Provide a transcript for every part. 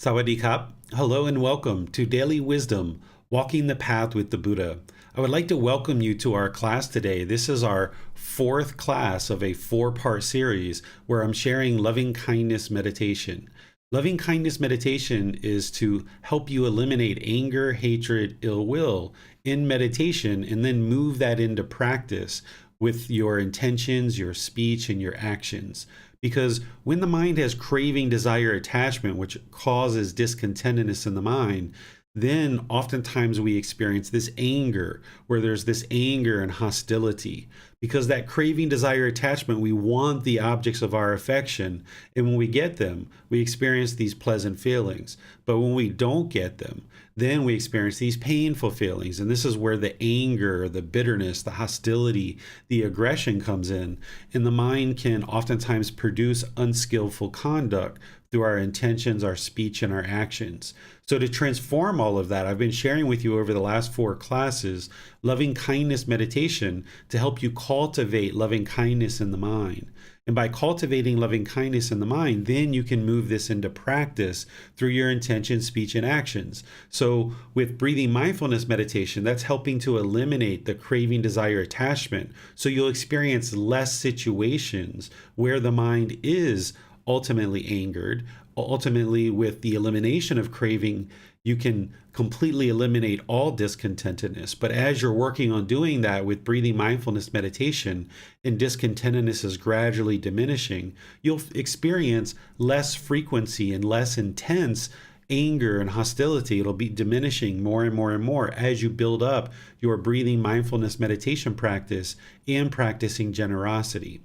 Sawadee Kap. Hello and welcome to Daily Wisdom, Walking the Path with the Buddha. I would like to welcome you to our class today. This is our fourth class of a four-part series where I'm sharing loving kindness meditation. Loving kindness meditation is to help you eliminate anger, hatred, ill will in meditation and then move that into practice with your intentions, your speech, and your actions. Because when the mind has craving, desire, attachment, which causes discontentedness in the mind, then oftentimes we experience this anger, where there's this anger and hostility. Because that craving, desire, attachment, we want the objects of our affection. And when we get them, we experience these pleasant feelings. But when we don't get them, then we experience these painful feelings. And this is where the anger, the bitterness, the hostility, the aggression comes in. And the mind can oftentimes produce unskillful conduct through our intentions, our speech, and our actions. So to transform all of that, I've been sharing with you over the last four classes, loving kindness meditation to help you cultivate loving kindness in the mind. And by cultivating loving kindness in the mind, then you can move this into practice through your intention, speech, and actions. So with breathing mindfulness meditation, that's helping to eliminate the craving, desire, attachment. So you'll experience less situations where the mind is ultimately angered. Ultimately, with the elimination of craving, you can completely eliminate all discontentedness. But as you're working on doing that with breathing mindfulness meditation and discontentedness is gradually diminishing, you'll experience less frequency and less intense anger and hostility. It'll be diminishing more and more and more as you build up your breathing mindfulness meditation practice and practicing generosity.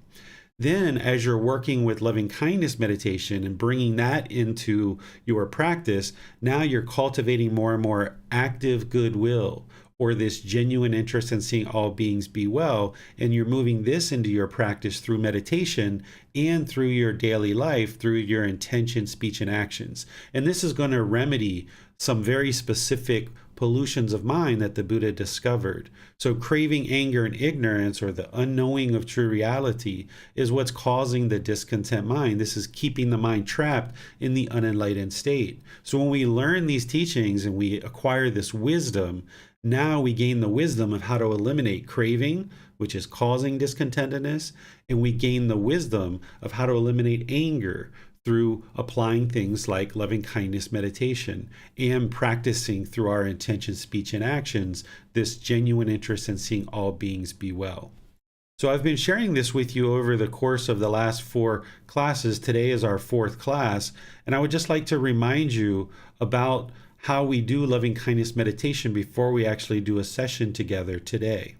Then, as you're working with loving kindness meditation and bringing that into your practice, now you're cultivating more and more active goodwill, or this genuine interest in seeing all beings be well. And you're moving this into your practice through meditation and through your daily life, through your intention, speech, and actions. And this is going to remedy some very specific pollutions of mind that the Buddha discovered. So craving, anger, and ignorance, or the unknowing of true reality, is what's causing the discontent mind. This is keeping the mind trapped in the unenlightened state. So when we learn these teachings and we acquire this wisdom, now we gain the wisdom of how to eliminate craving, which is causing discontentedness, and we gain the wisdom of how to eliminate anger through applying things like loving kindness meditation and practicing through our intention, speech, and actions this genuine interest in seeing all beings be well. So I've been sharing this with you over the course of the last four classes. Today is our fourth class, and I would just like to remind you about how we do loving kindness meditation before we actually do a session together today.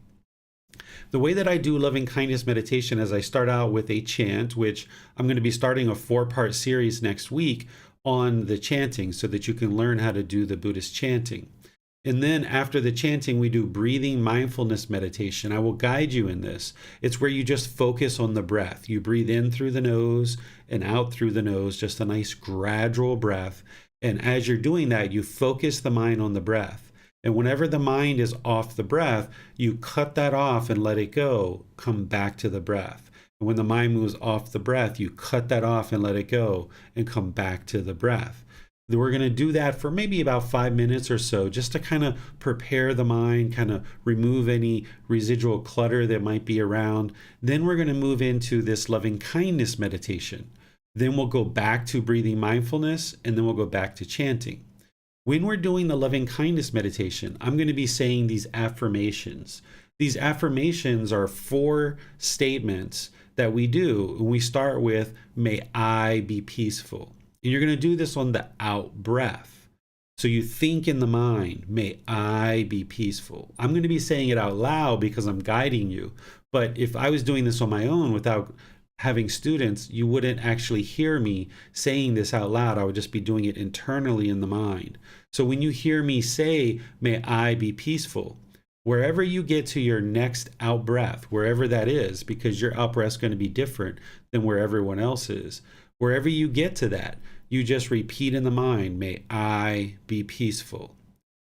The way that I do loving kindness meditation is I start out with a chant, which I'm going to be starting a four-part series next week on the chanting so that you can learn how to do the Buddhist chanting. And then after the chanting, we do breathing mindfulness meditation. I will guide you in this. It's where you just focus on the breath. You breathe in through the nose and out through the nose, just a nice gradual breath. And as you're doing that, you focus the mind on the breath. And whenever the mind is off the breath, you cut that off and let it go. Come back to the breath. And when the mind moves off the breath, you cut that off and let it go and come back to the breath. We're going to do that for maybe about 5 minutes or so, just to kind of prepare the mind, kind of remove any residual clutter that might be around. Then we're going to move into this loving kindness meditation. Then we'll go back to breathing mindfulness, and then we'll go back to chanting. When we're doing the loving kindness meditation, I'm going to be saying these affirmations. These affirmations are 4 statements that we do. And we start with, may I be peaceful. And you're going to do this on the out breath. So you think in the mind, may I be peaceful. I'm going to be saying it out loud because I'm guiding you. But if I was doing this on my own without having students, you wouldn't actually hear me saying this out loud. I would just be doing it internally in the mind. So when you hear me say, may I be peaceful, wherever you get to your next out breath, wherever that is, because your out breath is going to be different than where everyone else is, wherever you get to that, you just repeat in the mind, may I be peaceful.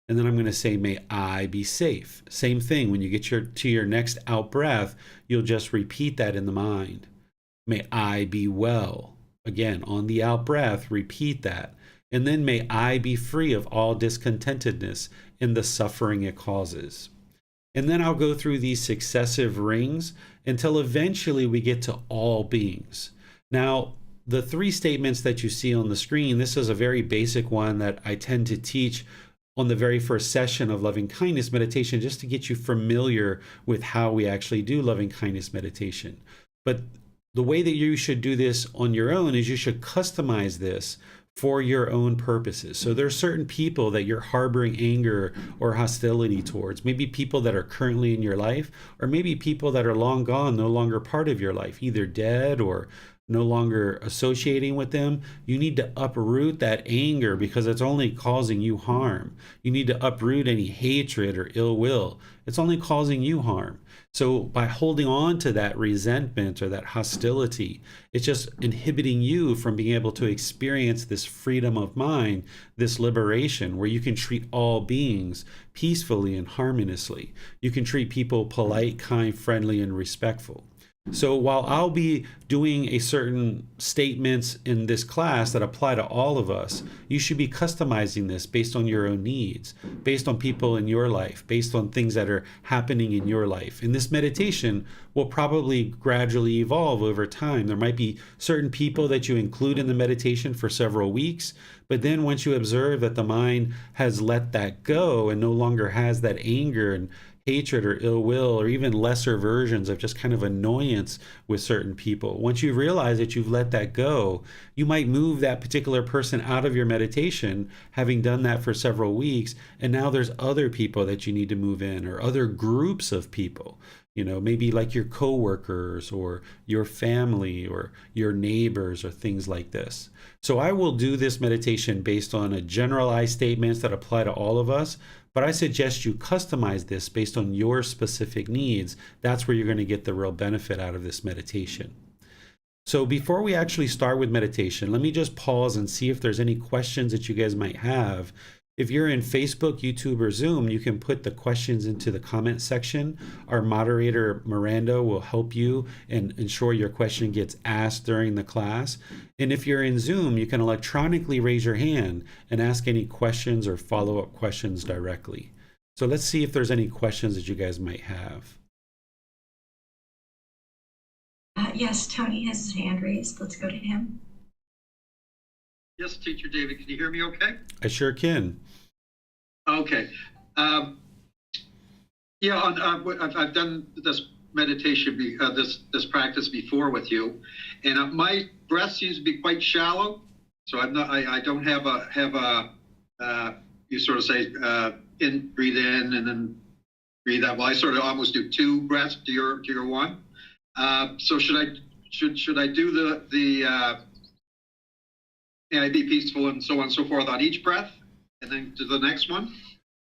And then I'm going to say, may I be safe. Same thing. When you get to your next out breath, you'll just repeat that in the mind. May I be well. Again, on the out breath, repeat that. And then may I be free of all discontentedness and the suffering it causes. And then I'll go through these successive rings until eventually we get to all beings. Now, the three statements that you see on the screen, this is a very basic one that I tend to teach on the very first session of loving kindness meditation, just to get you familiar with how we actually do loving kindness meditation. But the way that you should do this on your own is you should customize this for your own purposes. So there are certain people that you're harboring anger or hostility towards, maybe people that are currently in your life, or maybe people that are long gone, no longer part of your life, either dead or no longer associating with them. You need to uproot that anger because it's only causing you harm. You need to uproot any hatred or ill will. It's only causing you harm. So by holding on to that resentment or that hostility, it's just inhibiting you from being able to experience this freedom of mind, this liberation where you can treat all beings peacefully and harmoniously. You can treat people polite, kind, friendly, and respectful. So while I'll be doing a certain statements in this class that apply to all of us, you should be customizing this based on your own needs, based on people in your life, based on things that are happening in your life. And this meditation will probably gradually evolve over time. There might be certain people that you include in the meditation for several weeks, but then once you observe that the mind has let that go and no longer has that anger and hatred or ill will, or even lesser versions of just kind of annoyance with certain people. Once you realize that you've let that go, you might move that particular person out of your meditation, having done that for several weeks, and now there's other people that you need to move in, or other groups of people. You know, maybe like your coworkers or your family or your neighbors or things like this. So I will do this meditation based on a generalized statements that apply to all of us, but I suggest you customize this based on your specific needs. That's where you're going to get the real benefit out of this meditation. So before we actually start with meditation, let me just pause and see if there's any questions that you guys might have. If you're in Facebook, YouTube, or Zoom, you can put the questions into the comment section. Our moderator, Miranda, will help you and ensure your question gets asked during the class. And if you're in Zoom, you can electronically raise your hand and ask any questions or follow-up questions directly. So let's see if there's any questions that you guys might have. Yes, Tony has his hand raised. Let's go to him. Yes, Teacher David, can you hear me okay? I sure can. Okay. Yeah, I've done this meditation, this practice before with you, and my breath seems to be quite shallow. So I don't have a you sort of say breathe in and then breathe out. Well, I sort of almost do two breaths to your one. So should I do the and be peaceful and so on and so forth on each breath and then to the next one?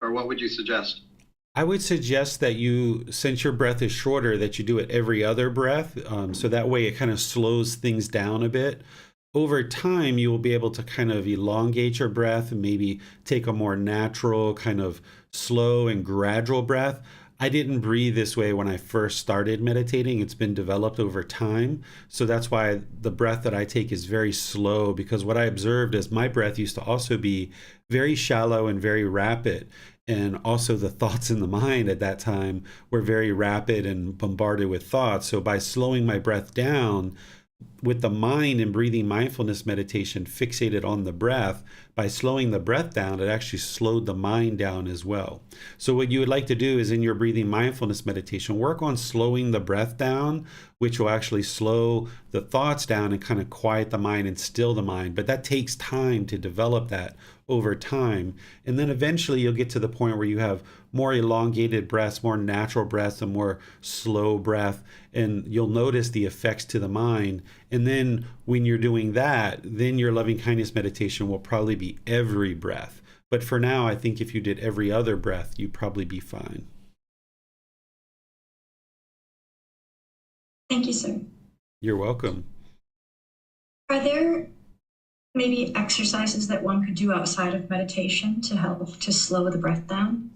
Or what would you suggest? I would suggest that you, since your breath is shorter, that you do it every other breath. So that way it kind of slows things down a bit. Over time, you will be able to kind of elongate your breath and maybe take a more natural, kind of slow and gradual breath. I didn't breathe this way when I first started meditating. It's been developed over time. So that's why the breath that I take is very slow, because what I observed is my breath used to also be very shallow and very rapid. And also the thoughts in the mind at that time were very rapid and bombarded with thoughts. So by slowing my breath down, with the mind and breathing mindfulness meditation fixated on the breath, by slowing the breath down, it actually slowed the mind down as well. So what you would like to do is in your breathing mindfulness meditation, work on slowing the breath down, which will actually slow the thoughts down and kind of quiet the mind and still the mind. But that takes time to develop that over time. And then eventually you'll get to the point where you have more elongated breaths, more natural breaths, and more slow breath. And you'll notice the effects to the mind. And then when you're doing that, then your loving kindness meditation will probably be every breath. But for now, I think if you did every other breath, you'd probably be fine. Thank you, sir. You're welcome. Are there maybe exercises that one could do outside of meditation to help to slow the breath down?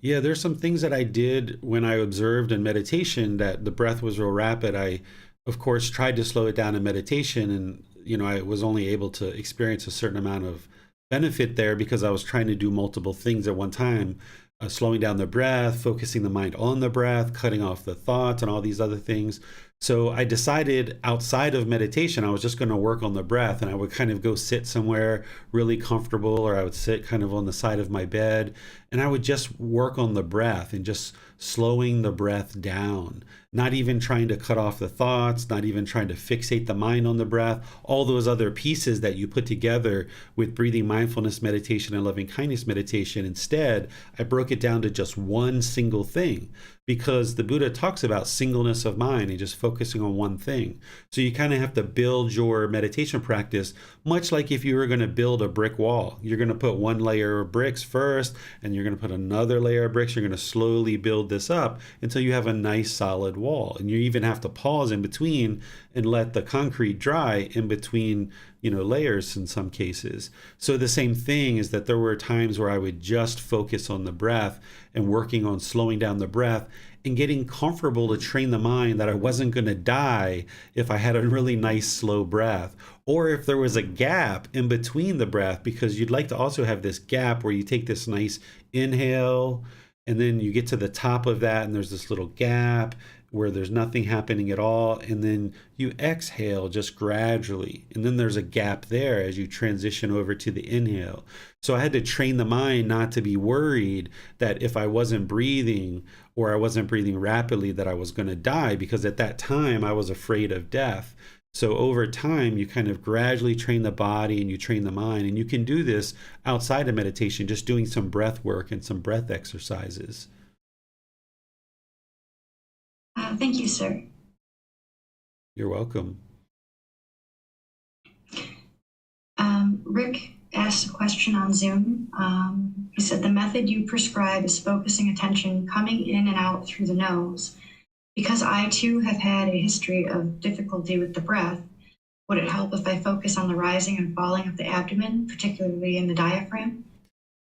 Yeah, there's some things that I did when I observed in meditation that the breath was real rapid. I, of course, tried to slow it down in meditation, and I was only able to experience a certain amount of benefit there because I was trying to do multiple things at one time, slowing down the breath, focusing the mind on the breath, cutting off the thoughts, and all these other things. So I decided outside of meditation, I was just going to work on the breath, and I would kind of go sit somewhere really comfortable, or I would sit kind of on the side of my bed, and I would just work on the breath and just slowing the breath down, not even trying to cut off the thoughts, not even trying to fixate the mind on the breath, all those other pieces that you put together with breathing mindfulness meditation and loving kindness meditation. Instead, I broke it down to just one single thing, because the Buddha talks about singleness of mind and just focusing on one thing. So you kind of have to build your meditation practice much like if you were going to build a brick wall. You're going to put one layer of bricks first, and you're going to put another layer of bricks. You're going to slowly build this up until you have a nice solid wall. And you even have to pause in between and let the concrete dry in between, layers in some cases. So the same thing is that there were times where I would just focus on the breath and working on slowing down the breath and getting comfortable to train the mind that I wasn't going to die if I had a really nice slow breath, or if there was a gap in between the breath, because you'd like to also have this gap where you take this nice inhale and then you get to the top of that and there's this little gap where there's nothing happening at all, and then you exhale just gradually, and then there's a gap there as you transition over to the inhale. So I had to train the mind not to be worried that if I wasn't breathing or I wasn't breathing rapidly that I was going to die, because at that time I was afraid of death. So over time, you kind of gradually train the body and you train the mind, and you can do this outside of meditation, just doing some breath work and some breath exercises. Thank you, sir. You're welcome. Rick asked a question on Zoom. He said, the method you prescribe is focusing attention coming in and out through the nose. Because I too have had a history of difficulty with the breath, would it help if I focus on the rising and falling of the abdomen, particularly in the diaphragm?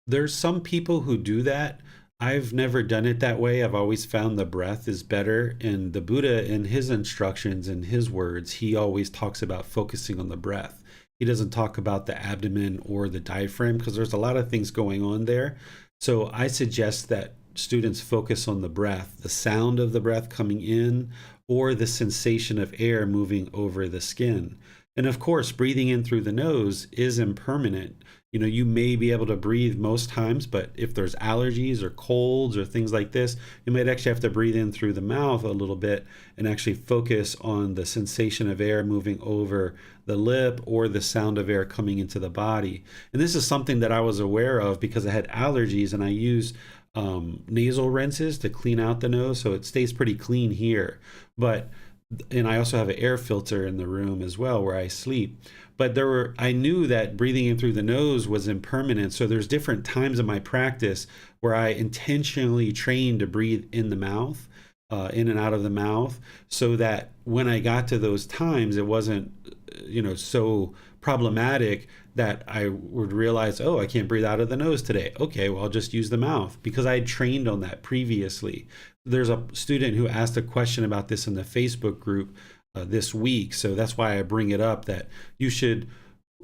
There's some people who do that. I've never done it that way. I've always found the breath is better. And the Buddha, in his instructions and his words, he always talks about focusing on the breath. He doesn't talk about the abdomen or the diaphragm because there's a lot of things going on there. So I suggest that students focus on the breath, the sound of the breath coming in, or the sensation of air moving over the skin. And of course, breathing in through the nose is impermanent. You may be able to breathe most times, but if there's allergies or colds or things like this, you might actually have to breathe in through the mouth a little bit and actually focus on the sensation of air moving over the lip or the sound of air coming into the body. And this is something that I was aware of because I had allergies, and I use nasal rinses to clean out the nose, so it stays pretty clean here. And I also have an air filter in the room as well where I sleep. But I knew that breathing in through the nose was impermanent. So there's different times in my practice where I intentionally trained to breathe in the mouth, in and out of the mouth, so that when I got to those times, it wasn't, so problematic that I would realize, oh, I can't breathe out of the nose today. Okay, well, I'll just use the mouth, because I had trained on that previously. There's a student who asked a question about this in the Facebook group this week. So that's why I bring it up, that you should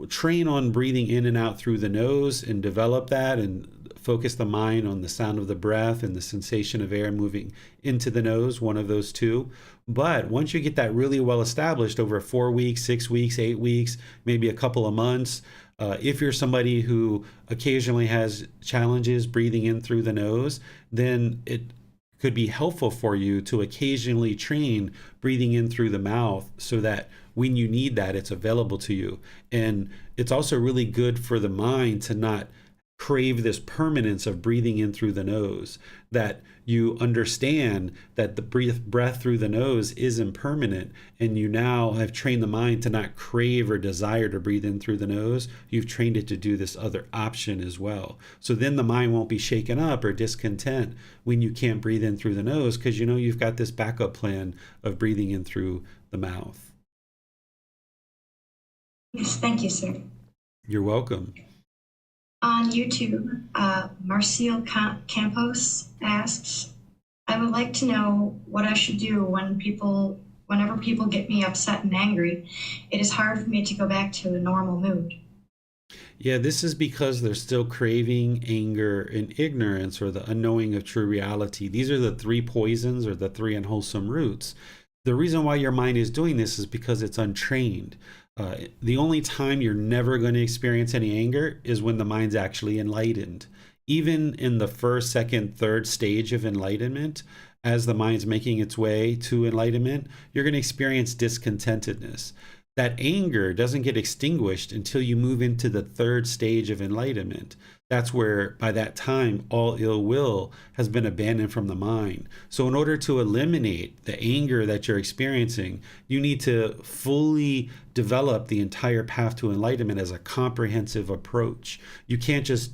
train on breathing in and out through the nose and develop that and focus the mind on the sound of the breath and the sensation of air moving into the nose, one of those two. But once you get that really well established over 4 weeks, 6 weeks, 8 weeks, maybe a couple of months, if you're somebody who occasionally has challenges breathing in through the nose, then it could be helpful for you to occasionally train breathing in through the mouth so that when you need that, it's available to you. And it's also really good for the mind to not crave this permanence of breathing in through the nose, that you understand that the breath through the nose is impermanent, and you now have trained the mind to not crave or desire to breathe in through the nose. You've trained it to do this other option as well. So then the mind won't be shaken up or discontent when you can't breathe in through the nose, because you've got this backup plan of breathing in through the mouth. Yes, thank you, sir. You're welcome. On YouTube, Marcial Campos asks, I would like to know what I should do whenever people get me upset and angry. It is hard for me to go back to a normal mood. Yeah, this is because they're still craving anger and ignorance or the unknowing of true reality. These are the three poisons or the three unwholesome roots. The reason why your mind is doing this is because it's untrained. The only time you're never going to experience any anger is when the mind's actually enlightened. Even in the first, second, third stage of enlightenment, as the mind's making its way to enlightenment, you're going to experience discontentedness. That anger doesn't get extinguished until you move into the third stage of enlightenment. That's where, by that time, all ill will has been abandoned from the mind. So, in order to eliminate the anger that you're experiencing, you need to fully develop the entire path to enlightenment as a comprehensive approach. You can't just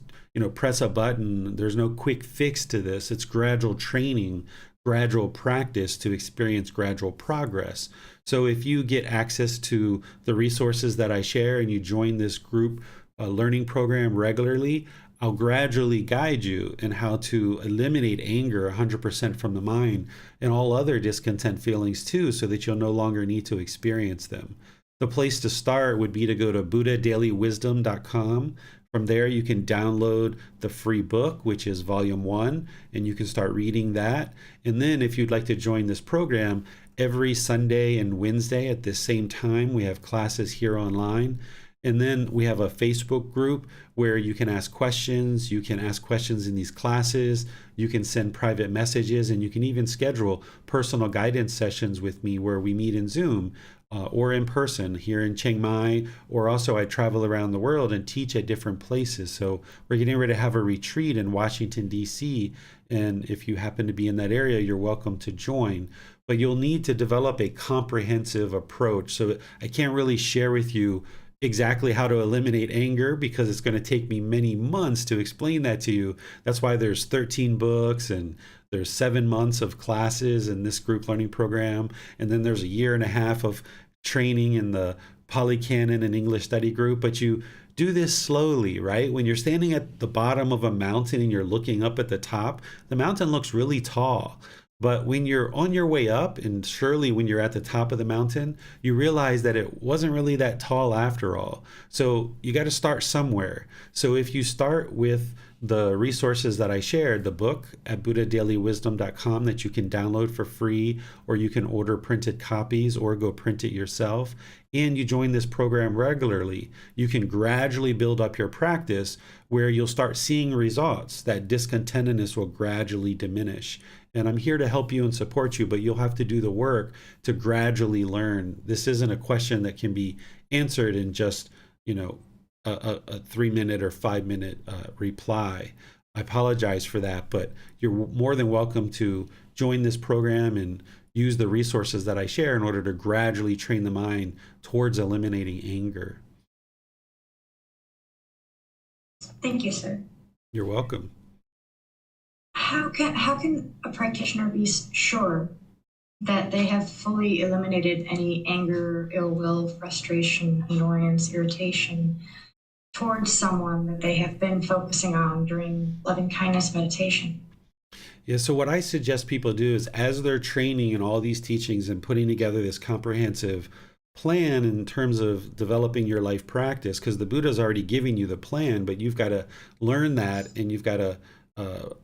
press a button. There's no quick fix to this. It's gradual training, gradual practice to experience gradual progress. So if you get access to the resources that I share and you join this group learning program regularly, I'll gradually guide you in how to eliminate anger 100% from the mind and all other discontent feelings too, so that you'll no longer need to experience them. The place to start would be to go to buddhadailywisdom.com. From there, you can download the free book, which is volume 1, and you can start reading that. And then if you'd like to join this program, every Sunday and Wednesday at the same time, we have classes here online. And then we have a Facebook group where you can ask questions. You can ask questions in these classes. You can send private messages, and you can even schedule personal guidance sessions with me where we meet in Zoom or in person here in Chiang Mai, or also I travel around the world and teach at different places. So we're getting ready to have a retreat in Washington, D.C. And if you happen to be in that area, you're welcome to join. But you'll need to develop a comprehensive approach. So I can't really share with you exactly how to eliminate anger because it's going to take me many months to explain that to you. That's why there's 13 books and there's 7 months of classes in this group learning program. And then there's a year and a half of training in the Pali Canon and English study group. But you do this slowly, right? When you're standing at the bottom of a mountain and you're looking up at the top, the mountain looks really tall. But when you're on your way up, and surely when you're at the top of the mountain, you realize that it wasn't really that tall after all. So you got to start somewhere. So if you start with the resources that I shared, the book at buddhadailywisdom.com that you can download for free, or you can order printed copies or go print it yourself, and you join this program regularly, you can gradually build up your practice where you'll start seeing results. That discontentedness will gradually diminish. And I'm here to help you and support you, but you'll have to do the work to gradually learn. This isn't a question that can be answered in just, a 3-minute or 5-minute reply. I apologize for that, but you're more than welcome to join this program and use the resources that I share in order to gradually train the mind towards eliminating anger. Thank you, sir. You're welcome. How can a practitioner be sure that they have fully eliminated any anger, ill will, frustration, annoyance, irritation towards someone that they have been focusing on during loving kindness meditation? Yeah, so what I suggest people do is, as they're training in all these teachings and putting together this comprehensive plan in terms of developing your life practice, because the Buddha's already giving you the plan, but you've got to learn that, and you've got to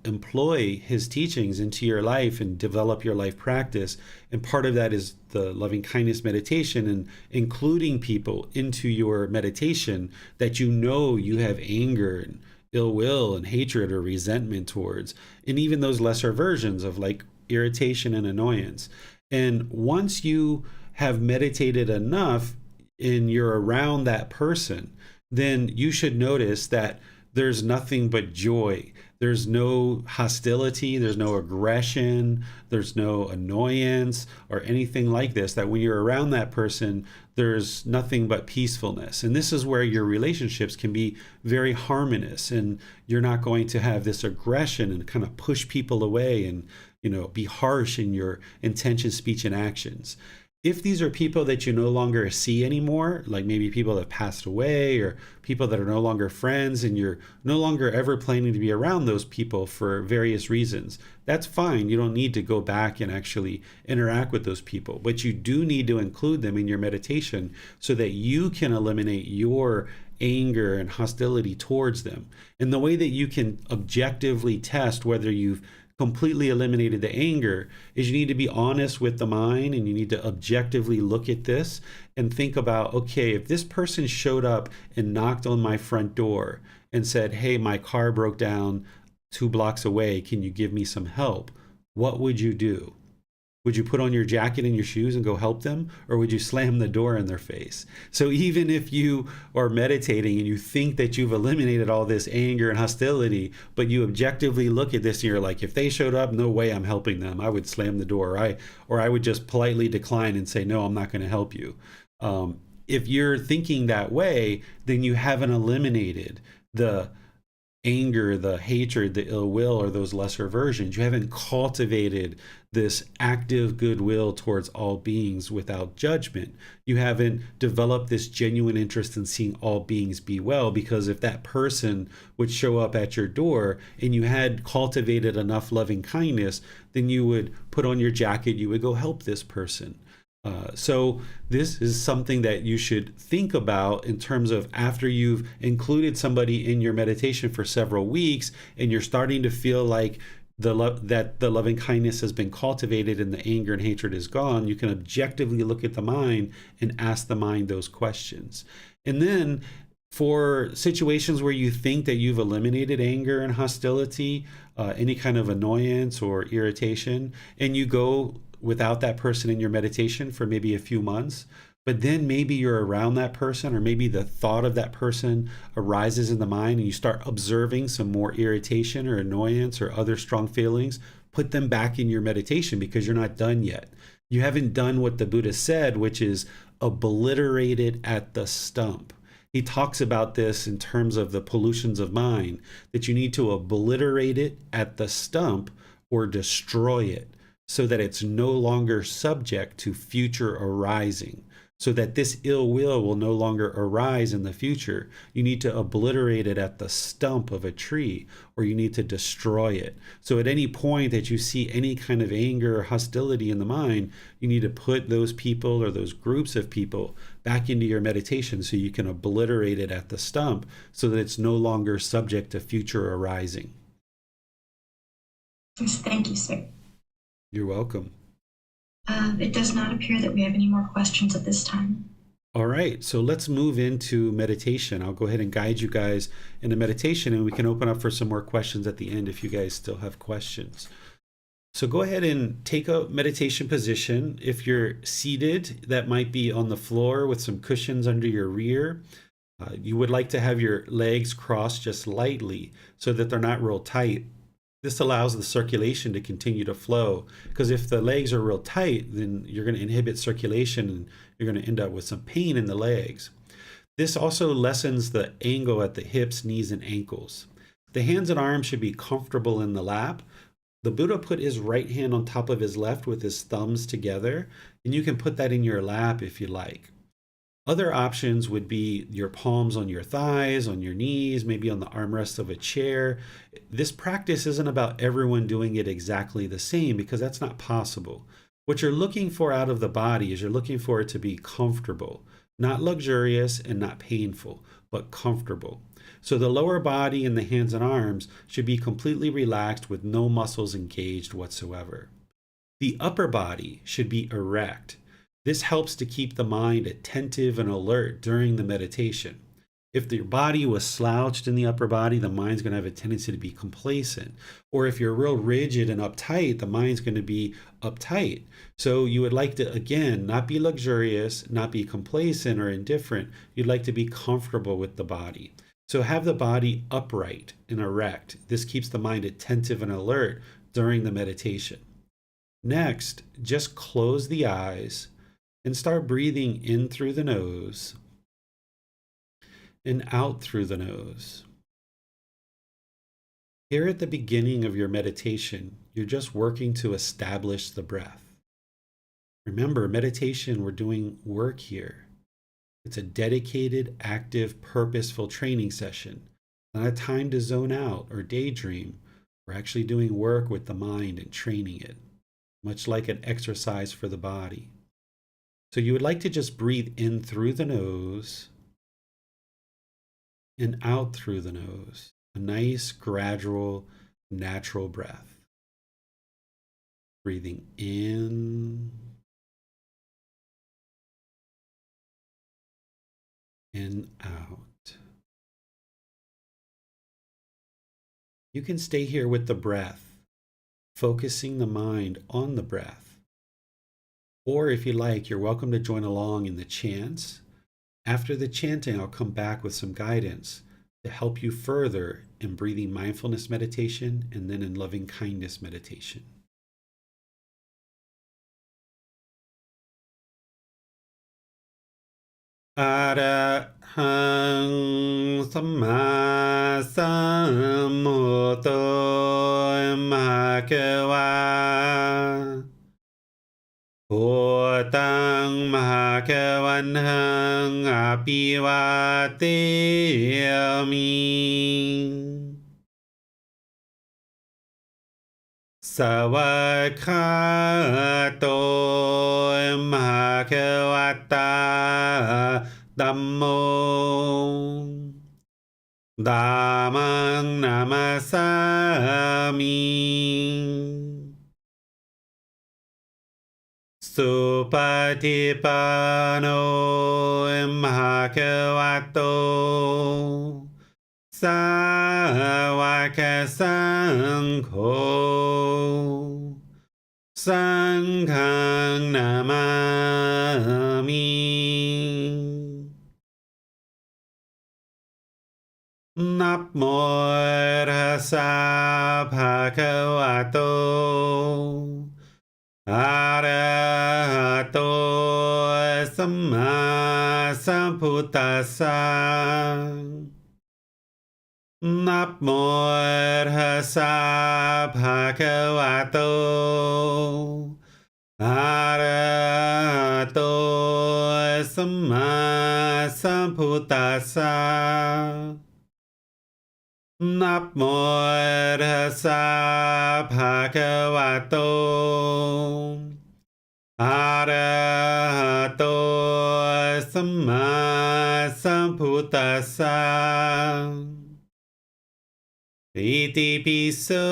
employ his teachings into your life and develop your life practice. And part of that is the loving kindness meditation, and including people into your meditation that you have anger and ill will and hatred or resentment towards, and even those lesser versions of like irritation and annoyance. And once you have meditated enough and you're around that person, then you should notice that there's nothing but joy. There's no hostility, there's no aggression, there's no annoyance or anything like this. That when you're around that person, there's nothing but peacefulness. And this is where your relationships can be very harmonious, and you're not going to have this aggression and kind of push people away and be harsh in your intention, speech, and actions. If these are people that you no longer see anymore, like maybe people that have passed away or people that are no longer friends and you're no longer ever planning to be around those people for various reasons, that's fine. You don't need to go back and actually interact with those people, but you do need to include them in your meditation so that you can eliminate your anger and hostility towards them. And the way that you can objectively test whether you've completely eliminated the anger is you need to be honest with the mind, and you need to objectively look at this and think about, okay, if this person showed up and knocked on my front door and said, hey, my car broke down 2 blocks away, can you give me some help? What would you do? Would you put on your jacket and your shoes and go help them? Or would you slam the door in their face? So even if you are meditating and you think that you've eliminated all this anger and hostility, but you objectively look at this and you're like, if they showed up, no way I'm helping them. I would slam the door. Or I would just politely decline and say, no, I'm not going to help you. If you're thinking that way, then you haven't eliminated the anger, the hatred, the ill will, or those lesser versions. You haven't cultivated this active goodwill towards all beings without judgment. You haven't developed this genuine interest in seeing all beings be well, because if that person would show up at your door and you had cultivated enough loving kindness, then you would put on your jacket, you would go help this person. So this is something that you should think about in terms of after you've included somebody in your meditation for several weeks and you're starting to feel like that the loving kindness has been cultivated and the anger and hatred is gone, you can objectively look at the mind and ask the mind those questions. And then for situations where you think that you've eliminated anger and hostility, any kind of annoyance or irritation, and you go without that person in your meditation for maybe a few months, but then maybe you're around that person, or maybe the thought of that person arises in the mind and you start observing some more irritation or annoyance or other strong feelings, put them back in your meditation, because you're not done yet. You haven't done what the Buddha said, which is obliterate it at the stump. He talks about this in terms of the pollutions of mind, that you need to obliterate it at the stump or destroy it, so that it's no longer subject to future arising, so that this ill will no longer arise in the future. You need to obliterate it at the stump of a tree, or you need to destroy it. So at any point that you see any kind of anger or hostility in the mind, you need to put those people or those groups of people back into your meditation so you can obliterate it at the stump, so that it's no longer subject to future arising. Yes, thank you, sir. You're welcome. It does not appear that we have any more questions at this time. All right, so let's move into meditation. I'll go ahead and guide you guys in a meditation, and we can open up for some more questions at the end if you guys still have questions. So go ahead and take a meditation position. If you're seated, that might be on the floor with some cushions under your rear. You would like to have your legs crossed just lightly so that they're not real tight. This allows the circulation to continue to flow, because if the legs are real tight, then you're going to inhibit circulation and you're going to end up with some pain in the legs. This also lessens the angle at the hips, knees, and ankles. The hands and arms should be comfortable in the lap. The Buddha put his right hand on top of his left with his thumbs together, and you can put that in your lap if you like. Other options would be your palms on your thighs, on your knees, maybe on the armrest of a chair. This practice isn't about everyone doing it exactly the same, because that's not possible. What you're looking for out of the body is you're looking for it to be comfortable, not luxurious and not painful, but comfortable. So the lower body and the hands and arms should be completely relaxed with no muscles engaged whatsoever. The upper body should be erect. This helps to keep the mind attentive and alert during the meditation. If your body was slouched in the upper body, the mind's going to have a tendency to be complacent. Or if you're real rigid and uptight, the mind's going to be uptight. So you would like to, again, not be luxurious, not be complacent or indifferent. You'd like to be comfortable with the body. So have the body upright and erect. This keeps the mind attentive and alert during the meditation. Next, just close the eyes and start breathing in through the nose and out through the nose. Here at the beginning of your meditation, you're just working to establish the breath. Remember, meditation, we're doing work here. It's a dedicated, active, purposeful training session, not a time to zone out or daydream. We're actually doing work with the mind and training it, much like an exercise for the body. So you would like to just breathe in through the nose and out through the nose. A nice, gradual, natural breath. Breathing in and out. You can stay here with the breath, focusing the mind on the breath. Or if you like, you're welcome to join along in the chants. After the chanting, I'll come back with some guidance to help you further in breathing mindfulness meditation and then in loving kindness meditation. Arahang Samma Sambuddho Bhagava Bhutang Bhagavantam Abhivateyami Savakhato Bhagavata Dhammo Dhammang Namasami Supatipano Bhagavato Sāvaka Saṅgho Saṅghang Namami Namo Tassa Bhagavato Arahato Samma Sambuddhassa Namo Tassa Bhagavato Arahato Samma Sambuddhassa Namo Tassa Bhagavato Arahato Samma Sambuddhassa Iti piso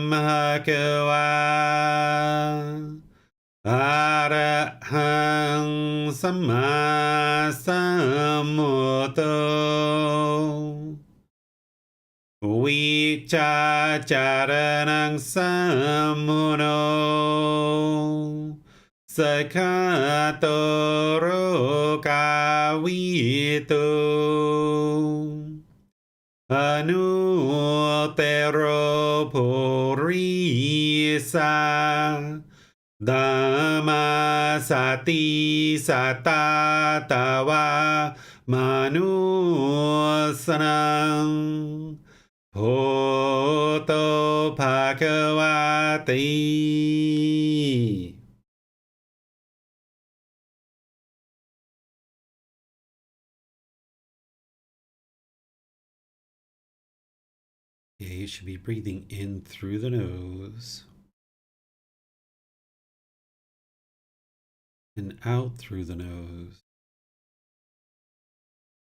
bhagava Arahang Samma Sambuddho Vichacharanang Sammuno Sakatoro Kavito Anutero Purisa Dhamma Sati Satatava Manusanam Bhoto Bhagavati. Yeah, you should be breathing in through the nose and out through the nose.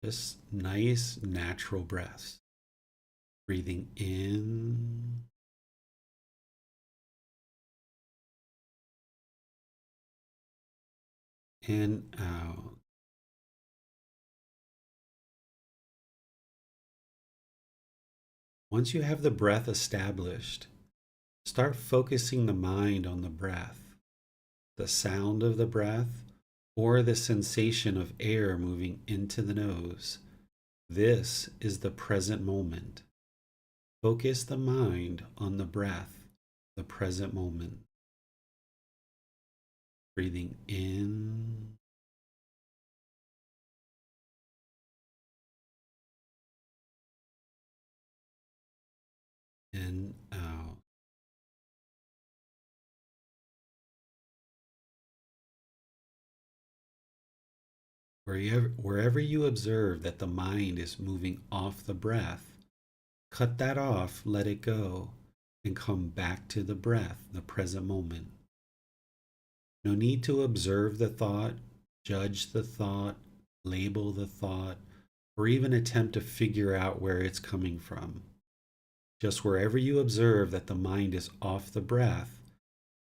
Just nice, natural breaths. Breathing in and out. Once you have the breath established, start focusing the mind on the breath, the sound of the breath, or the sensation of air moving into the nose. This is the present moment. Focus the mind on the breath, the present moment. Breathing in and out. Wherever you observe that the mind is moving off the breath, cut that off, let it go, and come back to the breath, the present moment. No need to observe the thought, judge the thought, label the thought, or even attempt to figure out where it's coming from. Just wherever you observe that the mind is off the breath,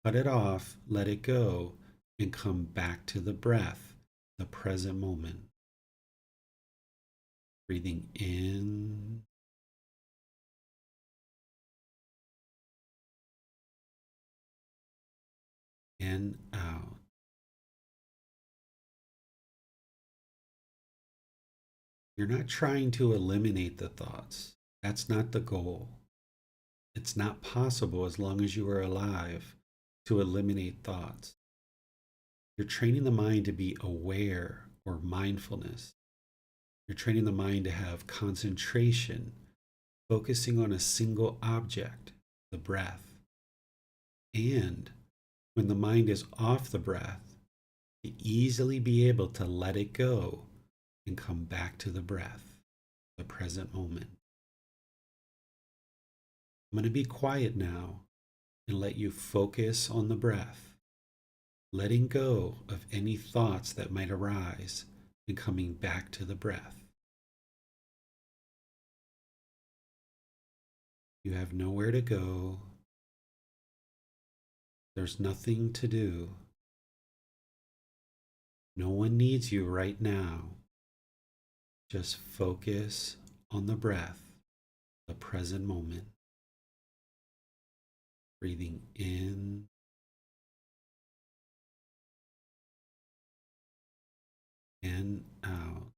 cut it off, let it go, and come back to the breath, the present moment. Breathing in and out. You're not trying to eliminate the thoughts. That's not the goal. It's not possible as long as you are alive to eliminate thoughts. You're training the mind to be aware or mindfulness. You're training the mind to have concentration, focusing on a single object, the breath. And when the mind is off the breath, to easily be able to let it go and come back to the breath, the present moment. I'm going to be quiet now and let you focus on the breath, letting go of any thoughts that might arise and coming back to the breath. You have nowhere to go. There's nothing to do. No one needs you right now. Just focus on the breath, the present moment. Breathing in and out.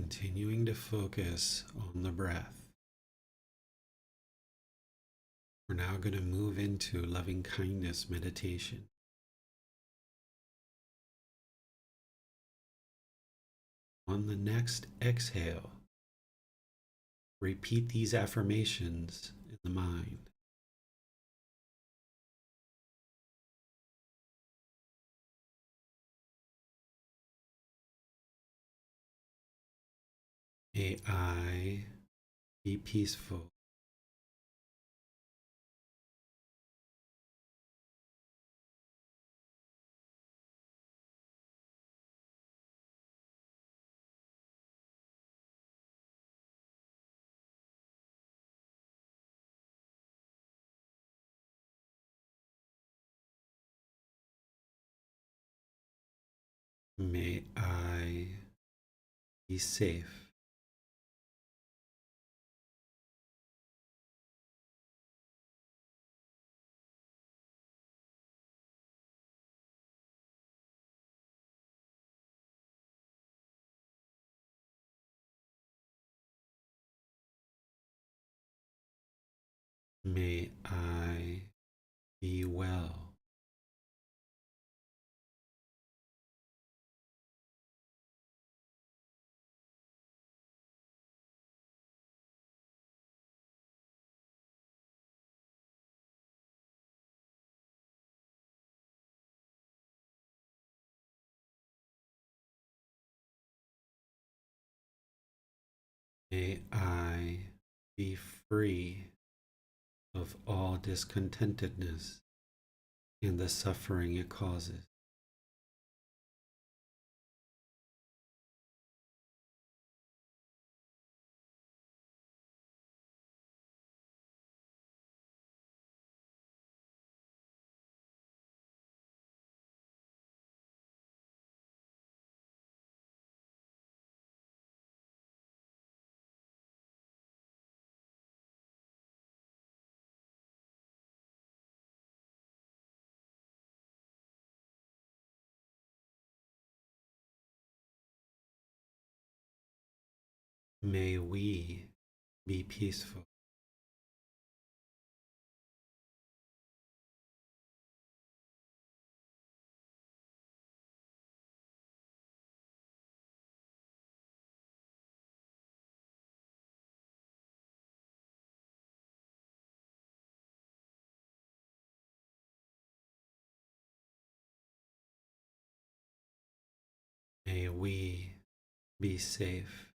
Continuing to focus on the breath. We're now going to move into loving kindness meditation. On the next exhale, repeat these affirmations in the mind. May I be peaceful. May I be safe. May I be well. May I be free of all discontentedness and the suffering it causes. May we be peaceful. May we be safe.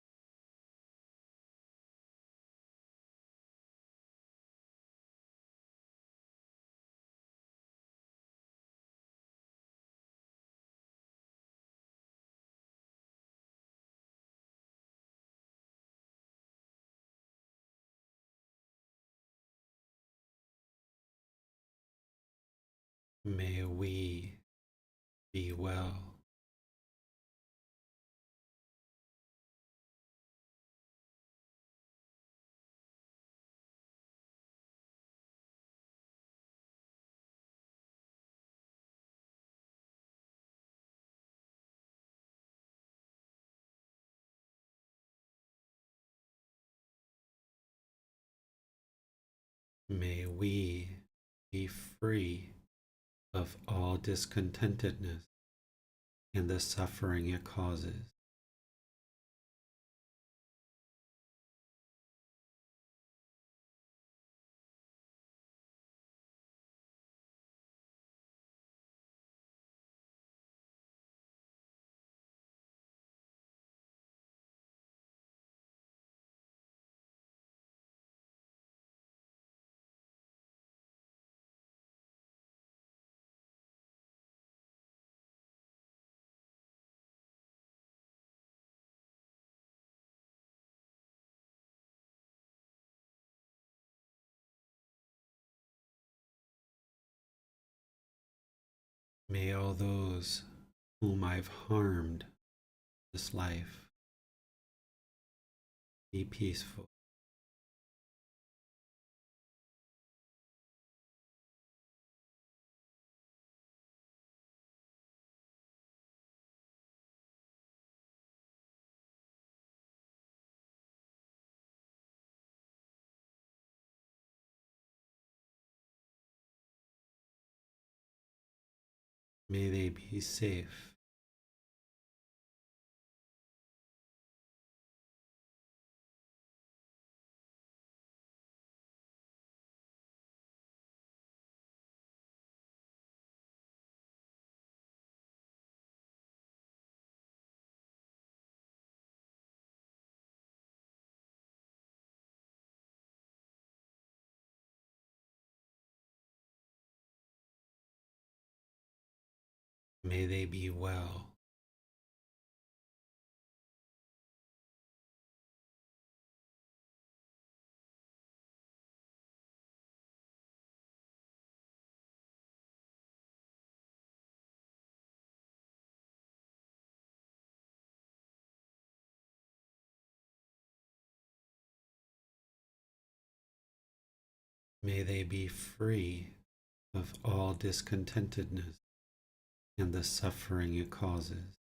May we be well. May we be free of all discontentedness and the suffering it causes. May all those whom I've harmed this life be peaceful. May they be safe. May they be well. May they be free of all discontentedness and the suffering it causes.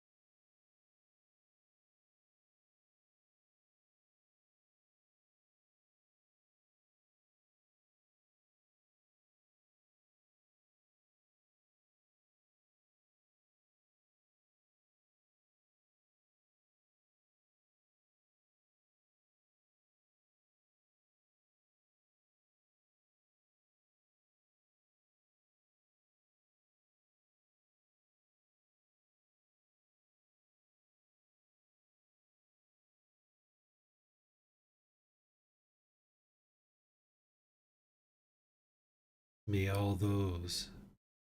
May all those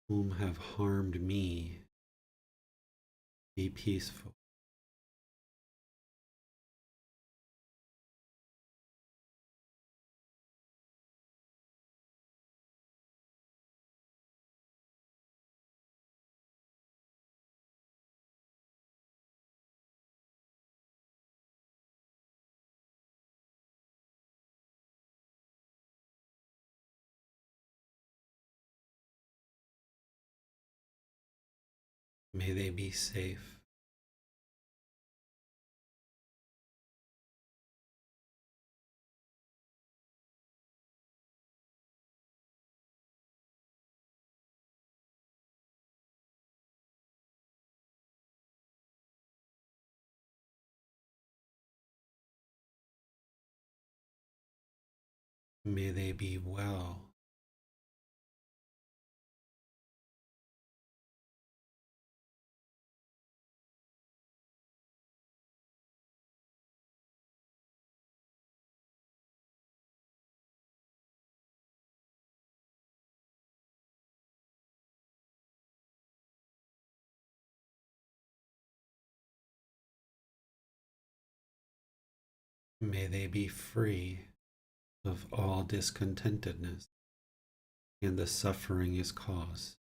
whom have harmed me be peaceful. May they be safe. May they be well. May they be free of all discontentedness and the suffering is caused.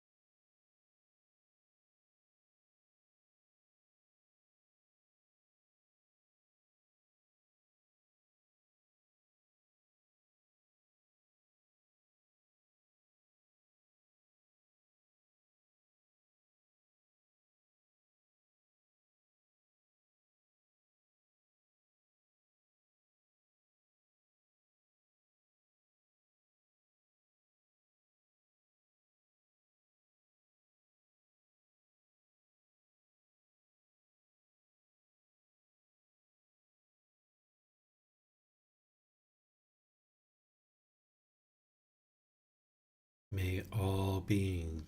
May all beings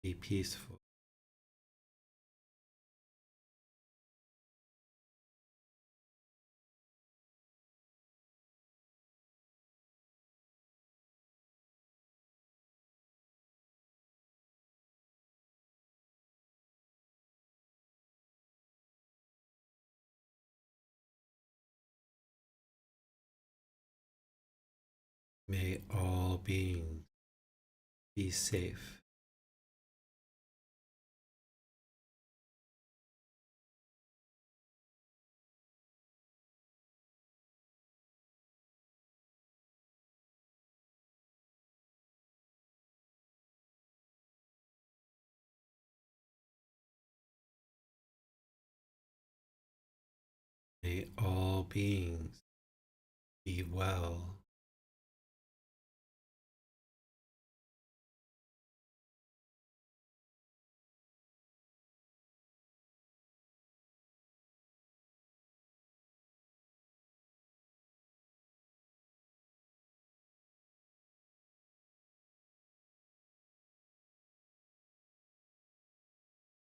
be peaceful. May all beings be safe. May all beings be well.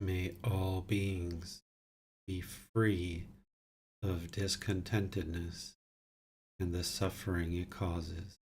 May all beings be free of discontentedness and the suffering it causes.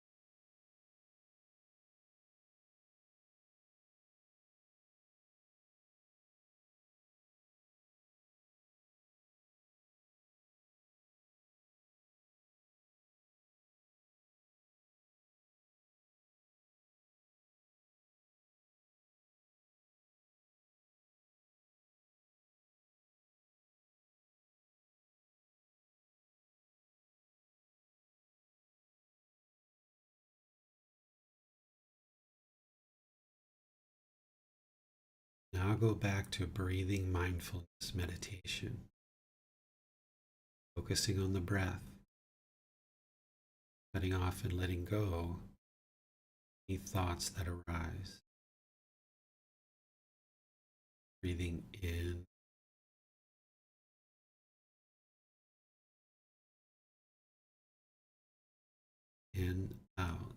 Now go back to breathing mindfulness meditation, focusing on the breath, cutting off and letting go any thoughts that arise. Breathing in, out.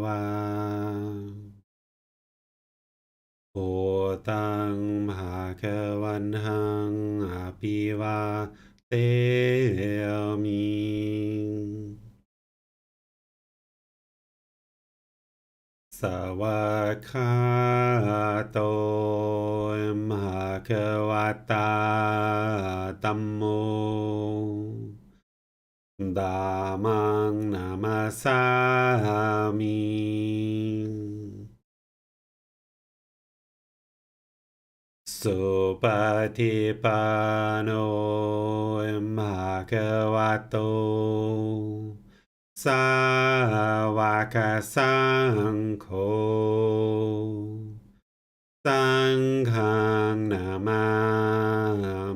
วาโอตังภะคะวันหังอภิวาเตมิสวากขาโตภะคะวะตาธัมโมธัมมังนามัสสามิสุปฏิปันโนภะคะวะโตสาวกสังโฆสังฆังนามา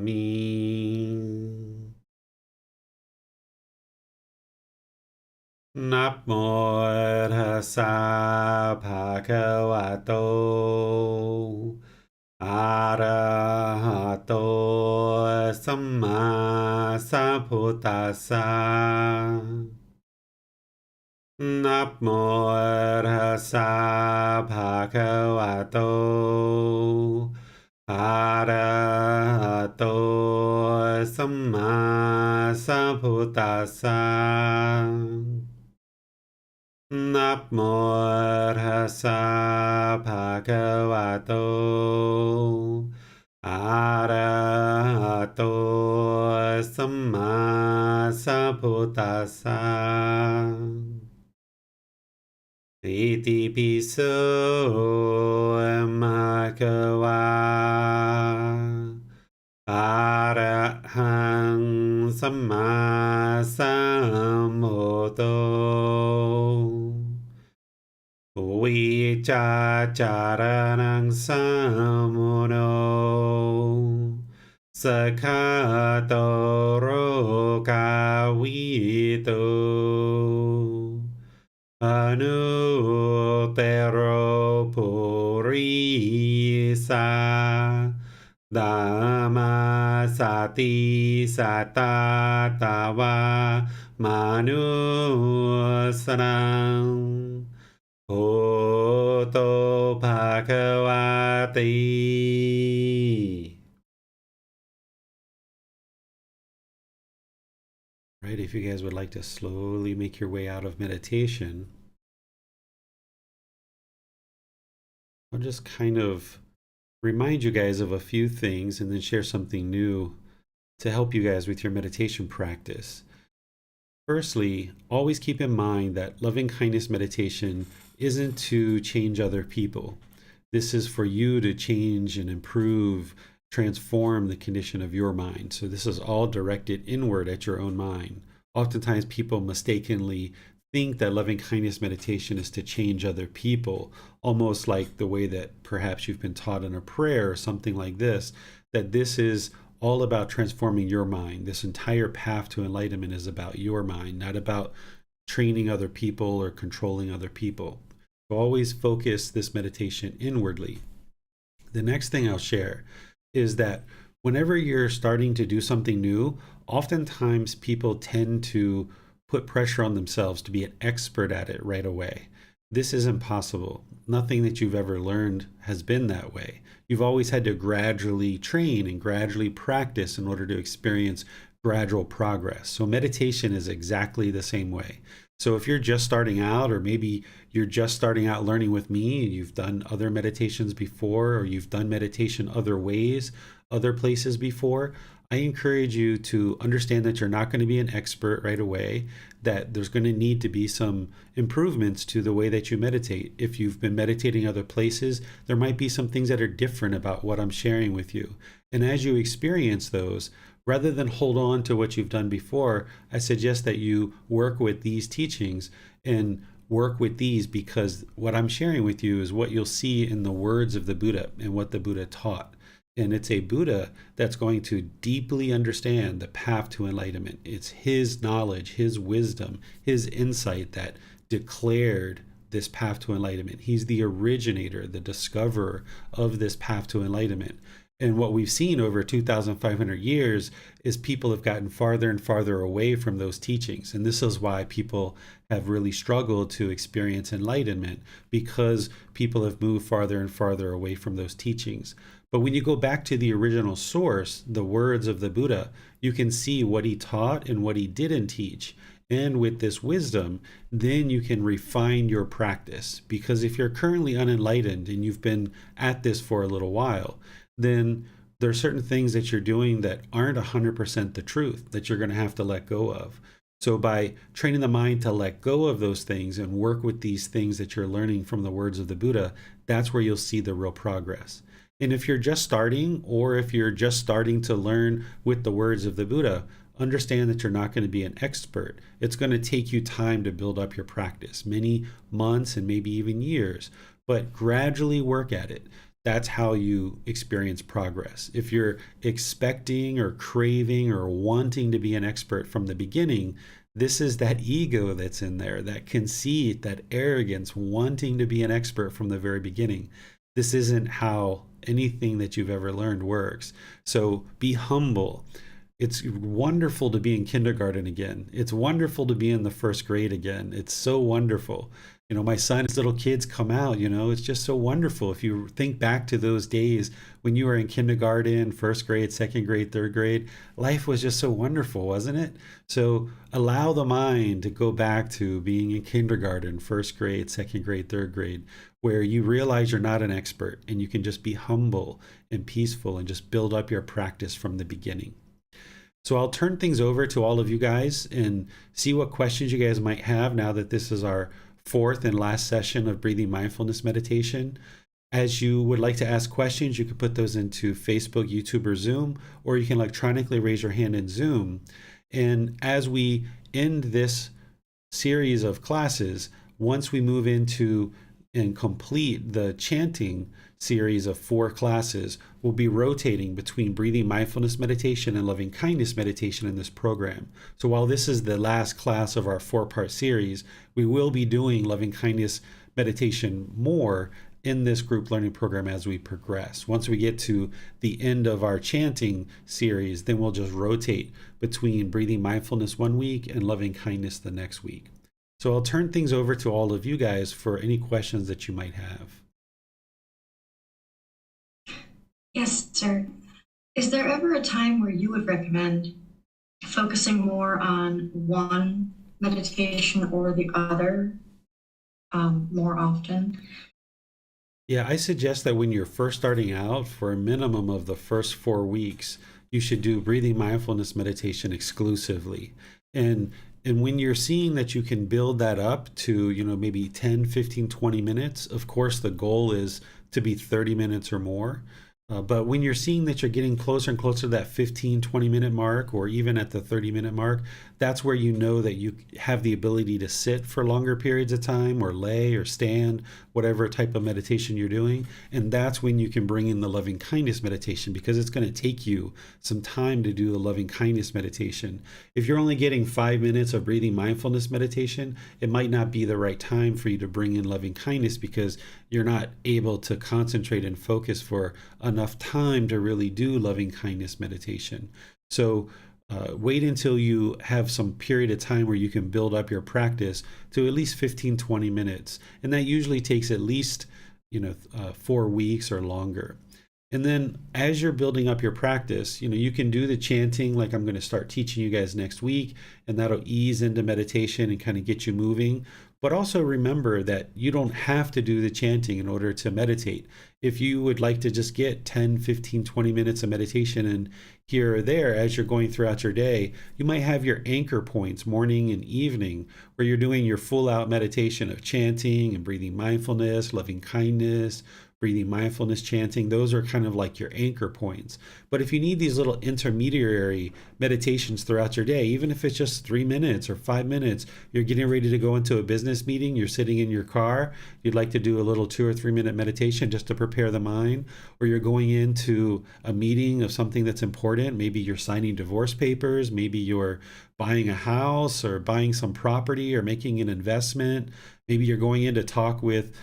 มินะโมตัสสะภะคะวะโตอะระหะโตสัมมาสัมพุทธัสสะนะโมตัสสะภะคะวะโตอะระหะโตสัมมาสัมพุทธัสสะนะโมตัสสะภะคะวะโตอะระหะโตสัมมาสัมพุทธัสสะอิติปิโสภะคะวะอะระหังสัมมาสัมพุทโธวิจาจารณังสัมมุโนสกขาโตโรกาวิโตอนุเตโรปุริสาดามาสติสัตตาตาวามานุสนังโอโตภะคะวะติ Right, if you guys would like to slowly make your way out of meditation, I'll just kind of remind you guys of a few things and then share something new to help you guys with your meditation practice. Firstly, always keep in mind that loving kindness meditation isn't to change other people. This is for you to change and improve, transform the condition of your mind. So this is all directed inward at your own mind. Oftentimes people mistakenly think that loving kindness meditation is to change other people, almost like the way that perhaps you've been taught in a prayer or something like this, that this is all about transforming your mind. This entire path to enlightenment is about your mind, not about training other people or controlling other people. So always focus this meditation inwardly. The next thing I'll share is that whenever you're starting to do something new, oftentimes people tend to put pressure on themselves to be an expert at it right away. This is impossible. Nothing that you've ever learned has been that way. You've always had to gradually train and gradually practice in order to experience gradual progress. So meditation is exactly the same way. So if you're just starting out, or maybe you're just starting out learning with me, and you've done other meditations before, or you've done meditation other ways, other places before, I encourage you to understand that you're not going to be an expert right away, that there's going to need to be some improvements to the way that you meditate. If you've been meditating other places, there might be some things that are different about what I'm sharing with you. And as you experience those, rather than hold on to what you've done before, I suggest that you work with these teachings and work with these, because what I'm sharing with you is what you'll see in the words of the Buddha and what the Buddha taught. And it's a Buddha that's going to deeply understand the path to enlightenment. It's his knowledge, his wisdom, his insight that declared this path to enlightenment. He's the originator, the discoverer of this path to enlightenment. And what we've seen over 2,500 years is people have gotten farther and farther away from those teachings. And this is why people have really struggled to experience enlightenment, because people have moved farther and farther away from those teachings. But when you go back to the original source, the words of the Buddha, you can see what he taught and what he didn't teach. And with this wisdom, then you can refine your practice. Because if you're currently unenlightened and you've been at this for a little while, then there are certain things that you're doing that aren't 100% the truth that you're going to have to let go of. So by training the mind to let go of those things and work with these things that you're learning from the words of the Buddha, that's where you'll see the real progress. And if you're just starting, or if you're just starting to learn with the words of the Buddha, understand that you're not going to be an expert. It's going to take you time to build up your practice, many months and maybe even years, but gradually work at it. That's how you experience progress. If you're expecting or craving or wanting to be an expert from the beginning, this is that ego that's in there, that conceit, that arrogance, wanting to be an expert from the very beginning. This isn't how anything that you've ever learned works. So be humble. It's wonderful to be in kindergarten again. It's wonderful to be in the first grade again. It's so wonderful. My son's little kids come out, it's just so wonderful. If you think back to those days when you were in kindergarten, first grade, second grade, third grade, life was just so wonderful, wasn't it? So allow the mind to go back to being in kindergarten, first grade, second grade, third grade, where you realize you're not an expert and you can just be humble and peaceful and just build up your practice from the beginning. So I'll turn things over to all of you guys and see what questions you guys might have now that this is our fourth and last session of breathing mindfulness meditation. As you would like to ask questions, you can put those into Facebook, YouTube, or Zoom, or you can electronically raise your hand in Zoom. And as we end this series of classes, once we move into and complete the chanting series of 4 classes, we'll be rotating between breathing mindfulness meditation and loving kindness meditation in this program. So while this is the last class of our 4-part series, we will be doing loving kindness meditation more in this group learning program as we progress. Once we get to the end of our chanting series, then we'll just rotate between breathing mindfulness one week and loving kindness the next week. So I'll turn things over to all of you guys for any questions that you might have. Yes, sir. Is there ever a time where you would recommend focusing more on one meditation or the other more often? Yeah, I suggest that when you're first starting out, for a minimum of the first 4 weeks, you should do breathing mindfulness meditation exclusively. And when you're seeing that you can build that up to, maybe 10, 15, 20 minutes, of course, the goal is to be 30 minutes or more. But when you're seeing that you're getting closer and closer to that 15, 20-minute mark, or even at the 30-minute mark, that's where you know that you have the ability to sit for longer periods of time, or lay or stand, whatever type of meditation you're doing. And that's when you can bring in the loving kindness meditation, because it's going to take you some time to do the loving kindness meditation. If you're only getting 5 minutes of breathing mindfulness meditation, it might not be the right time for you to bring in loving kindness, because you're not able to concentrate and focus for enough time to really do loving kindness meditation. So wait until you have some period of time where you can build up your practice to at least 15, 20 minutes. And that usually takes at least 4 weeks or longer. And then as you're building up your practice, you can do the chanting like I'm going to start teaching you guys next week, and that'll ease into meditation and kind of get you moving. But also remember that you don't have to do the chanting in order to meditate. If you would like to just get 10, 15, 20 minutes of meditation in here or there as you're going throughout your day, you might have your anchor points morning and evening where you're doing your full out meditation of chanting and breathing mindfulness, loving kindness, breathing mindfulness, chanting. Those are kind of like your anchor points. But if you need these little intermediary meditations throughout your day, even if it's just 3 minutes or 5 minutes, you're getting ready to go into a business meeting, you're sitting in your car, you'd like to do a little 2 or 3 minute meditation just to prepare the mind, or you're going into a meeting of something that's important. Maybe you're signing divorce papers, maybe you're buying a house or buying some property or making an investment. Maybe you're going in to talk with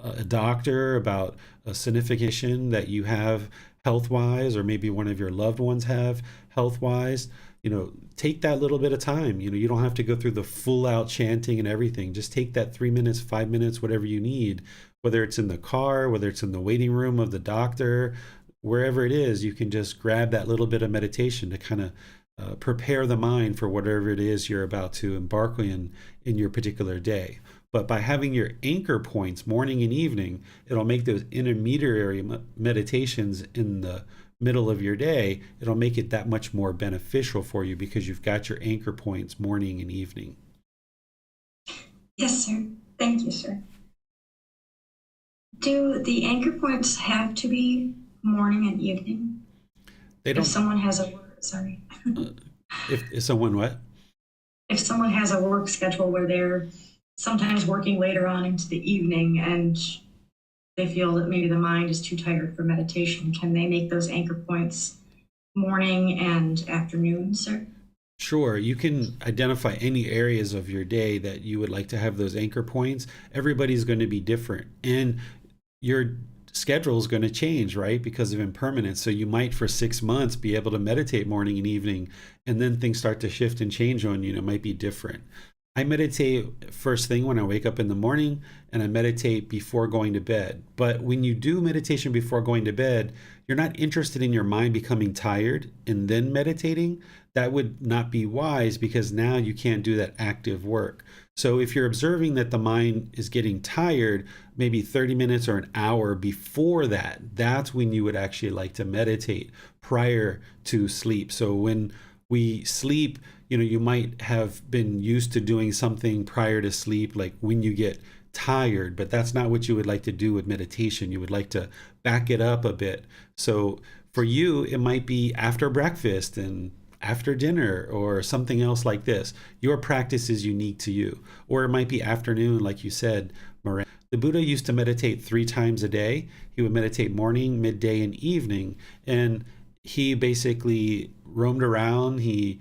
a doctor about a signification that you have health wise, or maybe one of your loved ones have health wise. Take that little bit of time. You don't have to go through the full out chanting and everything. Just take that 3 minutes, 5 minutes, whatever you need, whether it's in the car, whether it's in the waiting room of the doctor, wherever it is. You can just grab that little bit of meditation to kind of prepare the mind for whatever it is you're about to embark in your particular day. But by having your anchor points morning and evening, it'll make those intermediary meditations in the middle of your day, it'll make it that much more beneficial for you because you've got your anchor points morning and evening. Yes, sir. Thank you, sir. Do the anchor points have to be morning and evening? They don't. If someone has a work, sorry. If someone what? If someone has a work schedule where they're sometimes working later on into the evening and they feel that maybe the mind is too tired for meditation, can they make those anchor points morning and afternoon, sir? Sure. You can identify any areas of your day that you would like to have those anchor points. Everybody's going to be different. And your schedule is going to change, right? Because of impermanence. So you might for 6 months be able to meditate morning and evening, and then things start to shift and change on you. It might be different. I meditate first thing when I wake up in the morning, and I meditate before going to bed. But when you do meditation before going to bed, you're not interested in your mind becoming tired and then meditating. That would not be wise because now you can't do that active work. So if you're observing that the mind is getting tired, maybe 30 minutes or an hour before that, that's when you would actually like to meditate prior to sleep. So when we sleep, you might have been used to doing something prior to sleep, like when you get tired, but that's not what you would like to do with meditation. You would like to back it up a bit. So for you, it might be after breakfast and after dinner or something else like this. Your practice is unique to you. Or it might be afternoon, like you said, Miranda. The Buddha used to meditate 3 times a day. He would meditate morning, midday, and evening. And he basically roamed around. He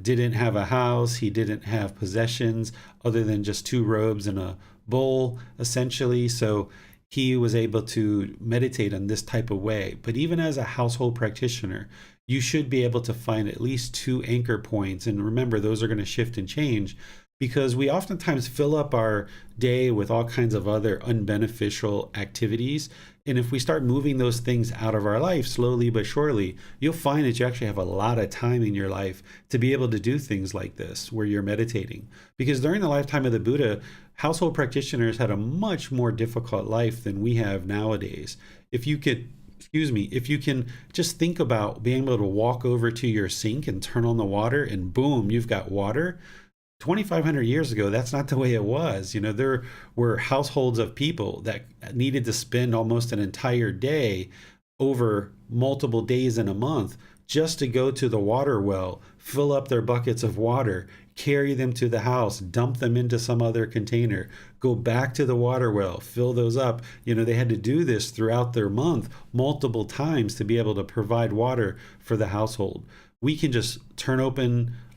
didn't have a house. He didn't have possessions other than just 2 robes and a bowl, essentially. So he was able to meditate in this type of way. But even as a household practitioner, you should be able to find at least 2 anchor points. And remember, those are going to shift and change because we oftentimes fill up our day with all kinds of other unbeneficial activities. And if we start moving those things out of our life slowly but surely, you'll find that you actually have a lot of time in your life to be able to do things like this, where you're meditating. Because during the lifetime of the Buddha, household practitioners had a much more difficult life than we have nowadays. If you can just think about being able to walk over to your sink and turn on the water and boom, you've got water. 2,500 years ago, that's not the way it was. There were households of people that needed to spend almost an entire day over multiple days in a month just to go to the water well, fill up their buckets of water, carry them to the house, dump them into some other container, go back to the water well, fill those up. They had to do this throughout their month multiple times to be able to provide water for the household. We can just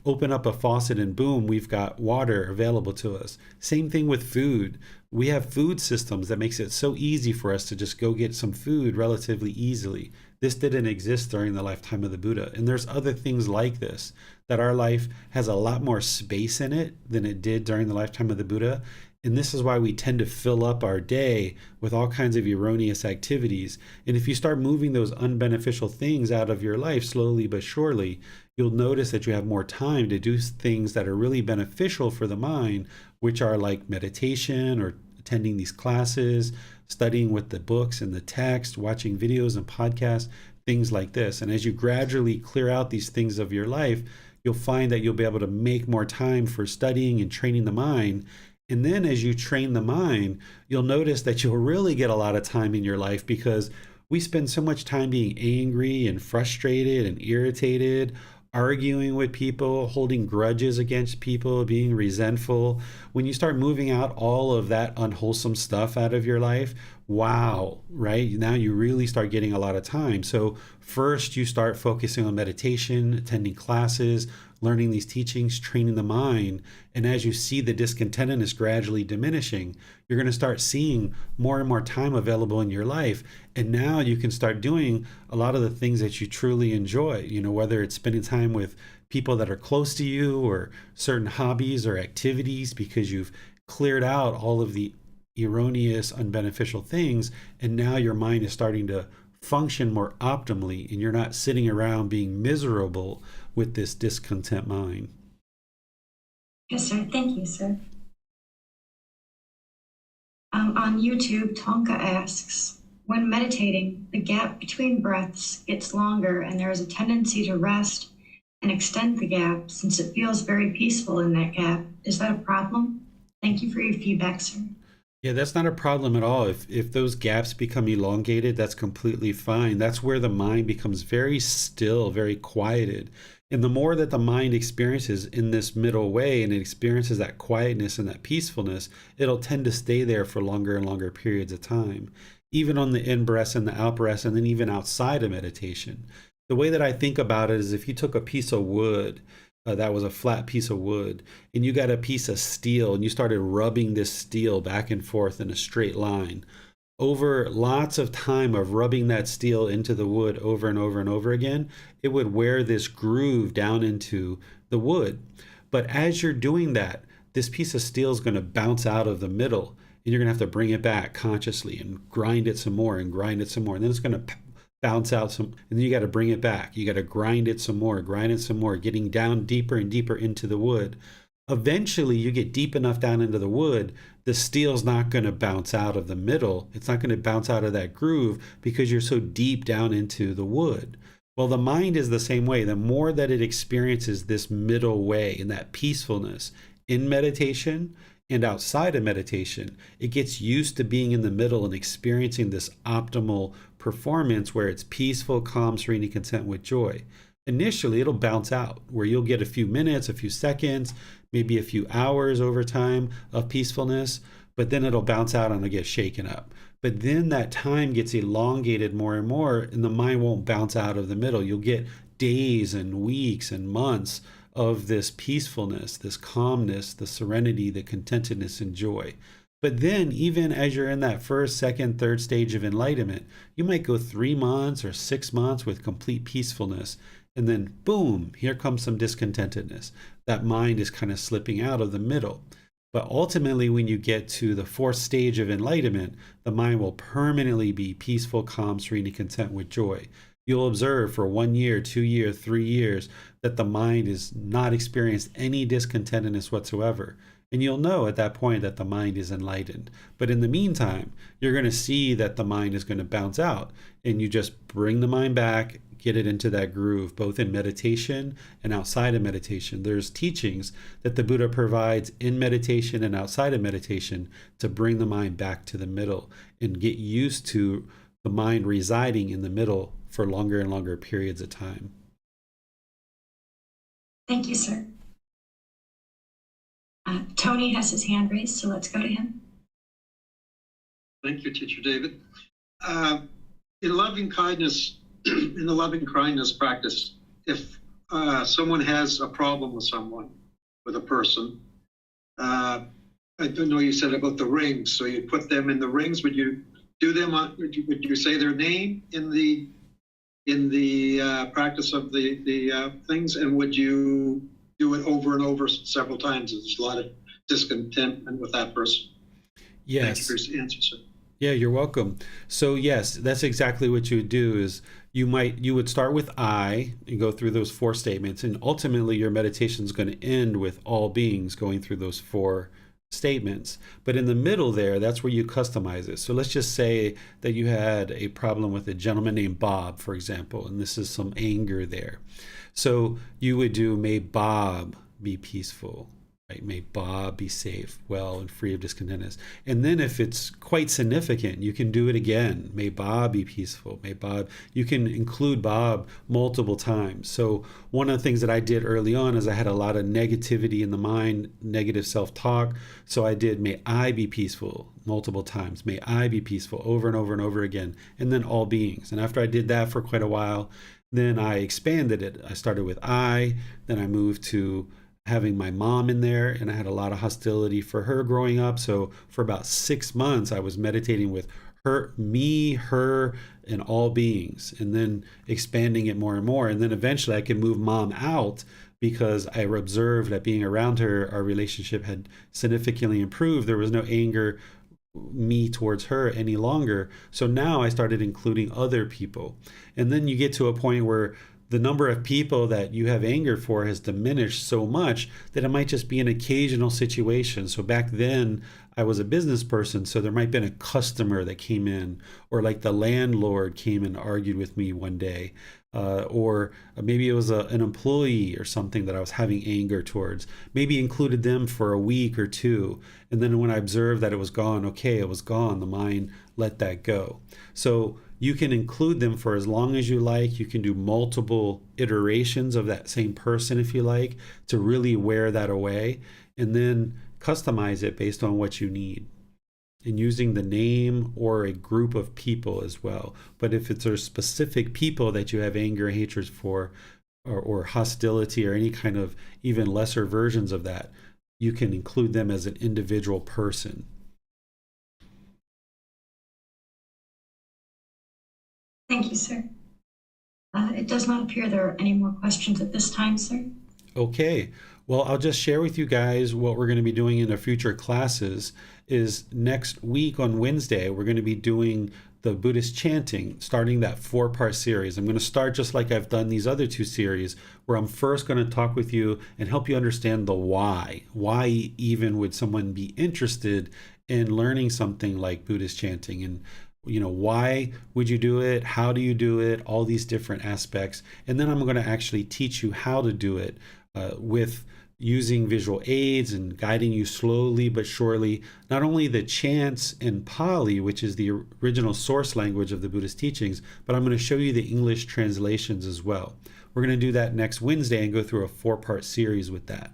open up a faucet and boom, we've got water available to us. Same thing with food. We have food systems that makes it so easy for us to just go get some food relatively easily. This didn't exist during the lifetime of the Buddha. And there's other things like this, that our life has a lot more space in it than it did during the lifetime of the Buddha. And this is why we tend to fill up our day with all kinds of erroneous activities. And if you start moving those unbeneficial things out of your life slowly but surely, you'll notice that you have more time to do things that are really beneficial for the mind, which are like meditation or attending these classes, studying with the books and the text, watching videos and podcasts, things like this. And as you gradually clear out these things of your life, you'll find that you'll be able to make more time for studying and training the mind. And then as you train the mind, you'll notice that you'll really get a lot of time in your life because we spend so much time being angry and frustrated and irritated, arguing with people, holding grudges against people, being resentful. When you start moving out all of that unwholesome stuff out of your life, wow, right? Now you really start getting a lot of time. So first you start focusing on meditation, attending classes, learning these teachings, training the mind. And as you see the discontentedness gradually diminishing, you're going to start seeing more and more time available in your life. And now you can start doing a lot of the things that you truly enjoy, whether it's spending time with people that are close to you or certain hobbies or activities, because you've cleared out all of the erroneous, unbeneficial things. And now your mind is starting to function more optimally, and you're not sitting around being miserable with this discontent mind. Yes, sir. Thank you, sir. On YouTube, Tonka asks, when meditating, the gap between breaths gets longer and there is a tendency to rest and extend the gap since it feels very peaceful in that gap. Is that a problem? Thank you for your feedback, sir. Yeah, that's not a problem at all. If those gaps become elongated, that's completely fine. That's where the mind becomes very still, very quieted. And the more that the mind experiences in this middle way, and it experiences that quietness and that peacefulness, it'll tend to stay there for longer and longer periods of time, even on the in-breaths and the out-breaths, and then even outside of meditation. The way that I think about it is, if you took a piece of wood, that was a flat piece of wood, and you got a piece of steel and you started rubbing this steel back and forth in a straight line, over lots of time of rubbing that steel into the wood over and over and over again, it would wear this groove down into the wood. But as you're doing that, this piece of steel is going to bounce out of the middle, and you're going to have to bring it back consciously and grind it some more and grind it some more. And then it's going to bounce out some, and then you got to bring it back. You got to grind it some more, getting down deeper and deeper into the wood. Eventually, you get deep enough down into the wood, the steel's not going to bounce out of the middle. It's not going to bounce out of that groove because you're so deep down into the wood. Well, the mind is the same way. The more that it experiences this middle way and that peacefulness in meditation and outside of meditation, it gets used to being in the middle and experiencing this optimal performance where it's peaceful, calm, serene, and content with joy. Initially, it'll bounce out where you'll get a few minutes, a few seconds, maybe a few hours over time of peacefulness, but then it'll bounce out and it'll get shaken up. But then that time gets elongated more and more, and the mind won't bounce out of the middle. You'll get days and weeks and months of this peacefulness, this calmness, the serenity, the contentedness and joy. But then, even as you're in that first, second, third stage of enlightenment, you might go 3 months or 6 months with complete peacefulness. And then, boom, here comes some discontentedness. That mind is kind of slipping out of the middle. But ultimately, when you get to the 4th stage of enlightenment, the mind will permanently be peaceful, calm, serene, and content with joy. You'll observe for 1 year, 2 years, 3 years that the mind is not experienced any discontentedness whatsoever. And you'll know at that point that the mind is enlightened. But in the meantime, you're going to see that the mind is going to bounce out. And you just bring the mind back, get it into that groove, both in meditation and outside of meditation. There's teachings that the Buddha provides in meditation and outside of meditation to bring the mind back to the middle and get used to the mind residing in the middle for longer and longer periods of time. Thank you, sir. Tony has his hand raised, so let's go to him. Thank you, Teacher David. In loving kindness, in the loving kindness practice, if someone has a problem with a person, I don't know, you said about the rings, so you put them in the rings. Would you do them on? Would you say their name in the practice of the things, and would you do it over and over several times? There's a lot of discontentment with that person. Yes. Thank you for your answer, sir. Yeah, you're welcome. So yes, that's exactly what you would do. Is you would start with I and go through those 4 statements, and ultimately your meditation is going to end with all beings, going through those 4 statements. But in the middle there, that's where you customize it. So let's just say that you had a problem with a gentleman named Bob, for example, and this is some anger there. So you would do, may Bob be peaceful, right? May Bob be safe, well, and free of discontentedness. And then if it's quite significant, you can do it again. May Bob be peaceful. May Bob, you can include Bob multiple times. So one of the things that I did early on is I had a lot of negativity in the mind, negative self-talk. So I did, may I be peaceful multiple times. May I be peaceful over and over and over again. And then all beings. And after I did that for quite a while, Then I expanded it. I started with I, then I moved to having my mom in there, and I had a lot of hostility for her growing up. So for about 6 months, I was meditating with her, me, her, and all beings, and then expanding it more and more. And then eventually I could move mom out because I observed that being around her, our relationship had significantly improved. There was no anger me towards her any longer. So now I started including other people. And then you get to a point where the number of people that you have anger for has diminished so much that it might just be an occasional situation. So back then I was a business person, so there might have been a customer that came in, or like the landlord came and argued with me one day, or maybe it was an employee or something that I was having anger towards. Maybe included them for a week or two, and then when I observed that it was gone, okay, it was gone. The mind let that go. So you can include them for as long as you like. You can do multiple iterations of that same person if you like, to really wear that away, and then customize it based on what you need, and using the name or a group of people as well. But if it's a specific people that you have anger, hatred for, or hostility, or any kind of even lesser versions of that, you can include them as an individual person. Thank you, sir. It does not appear there are any more questions at this time, sir. Okay, well, I'll just share with you guys what we're going to be doing in the future classes. Is next week on Wednesday, we're going to be doing the Buddhist chanting, starting that 4-part series. I'm going to start just like I've done these other 2 series, where I'm first going to talk with you and help you understand the why. Why even would someone be interested in learning something like Buddhist chanting? And why would you do it? How do you do it? All these different aspects. And then I'm going to actually teach you how to do it with using visual aids and guiding you slowly but surely, not only the chants in Pali, which is the original source language of the Buddhist teachings, but I'm going to show you the English translations as well. We're going to do that next Wednesday and go through a 4-part series with that.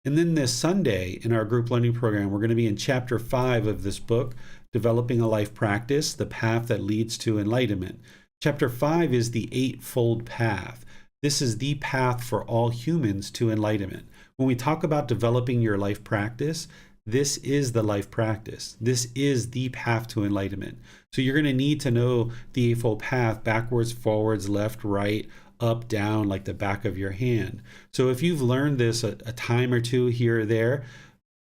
And then this Sunday in our group learning program, we're going to be in chapter 5 of this book, Developing a Life Practice, The Path That Leads to Enlightenment. Chapter 5 is the Eightfold Path. This is the path for all humans to enlightenment. When we talk about developing your life practice, this is the life practice. This is the path to enlightenment. So you're going to need to know the Eightfold Path backwards, forwards, left, right, up, down, like the back of your hand. So if you've learned this a time or two here or there,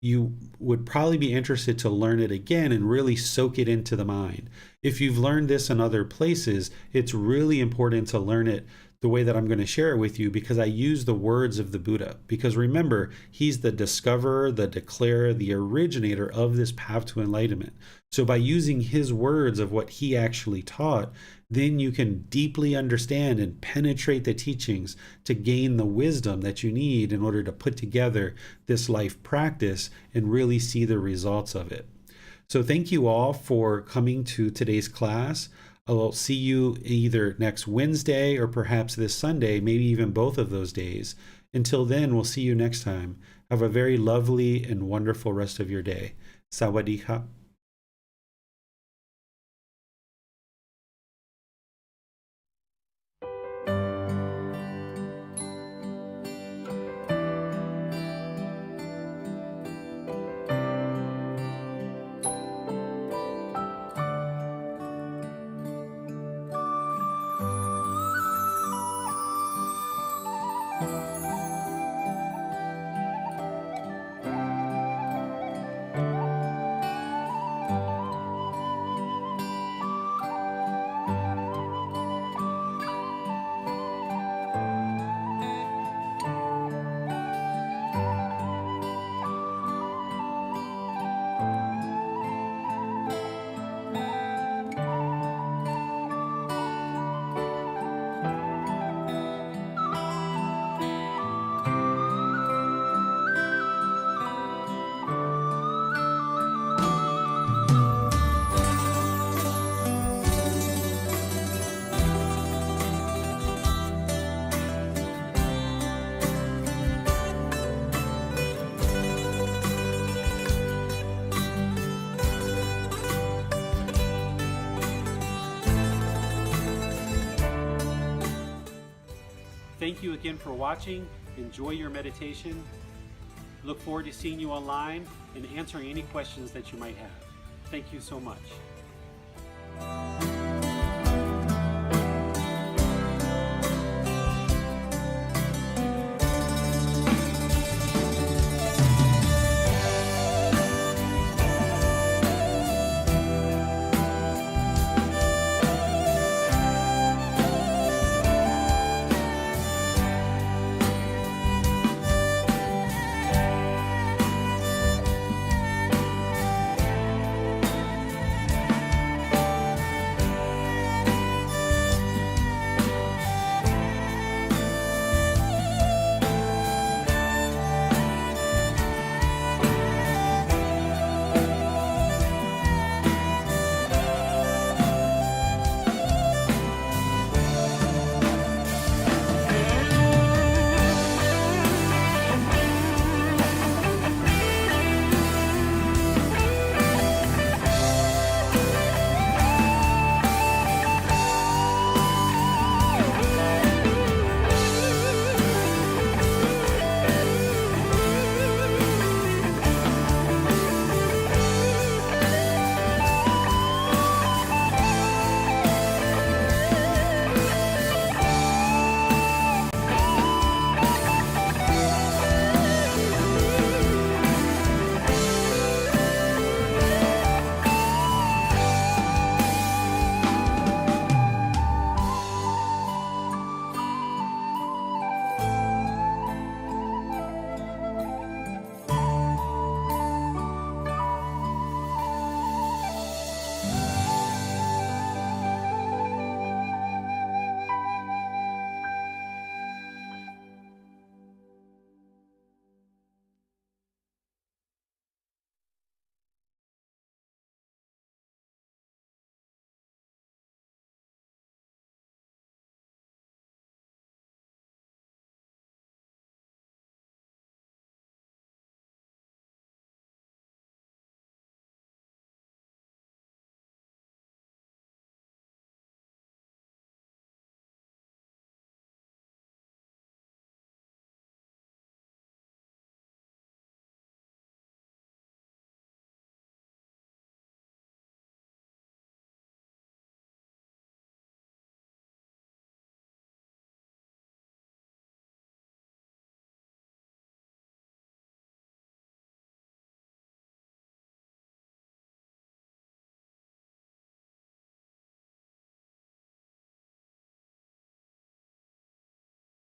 you would probably be interested to learn it again and really soak it into the mind. If you've learned this in other places, it's really important to learn it the way that I'm going to share it with you, because I use the words of the Buddha. Because remember, he's the discoverer, the declarer, the originator of this path to enlightenment. So by using his words of what he actually taught, then you can deeply understand and penetrate the teachings to gain the wisdom that you need in order to put together this life practice and really see the results of it. So thank you all for coming to today's class. I'll see you either next Wednesday or perhaps this Sunday, maybe even both of those days. Until then, we'll see you next time. Have a very lovely and wonderful rest of your day. Sawadee ka. Thank you again for watching. Enjoy your meditation. Look forward to seeing you online and answering any questions that you might have. Thank you so much.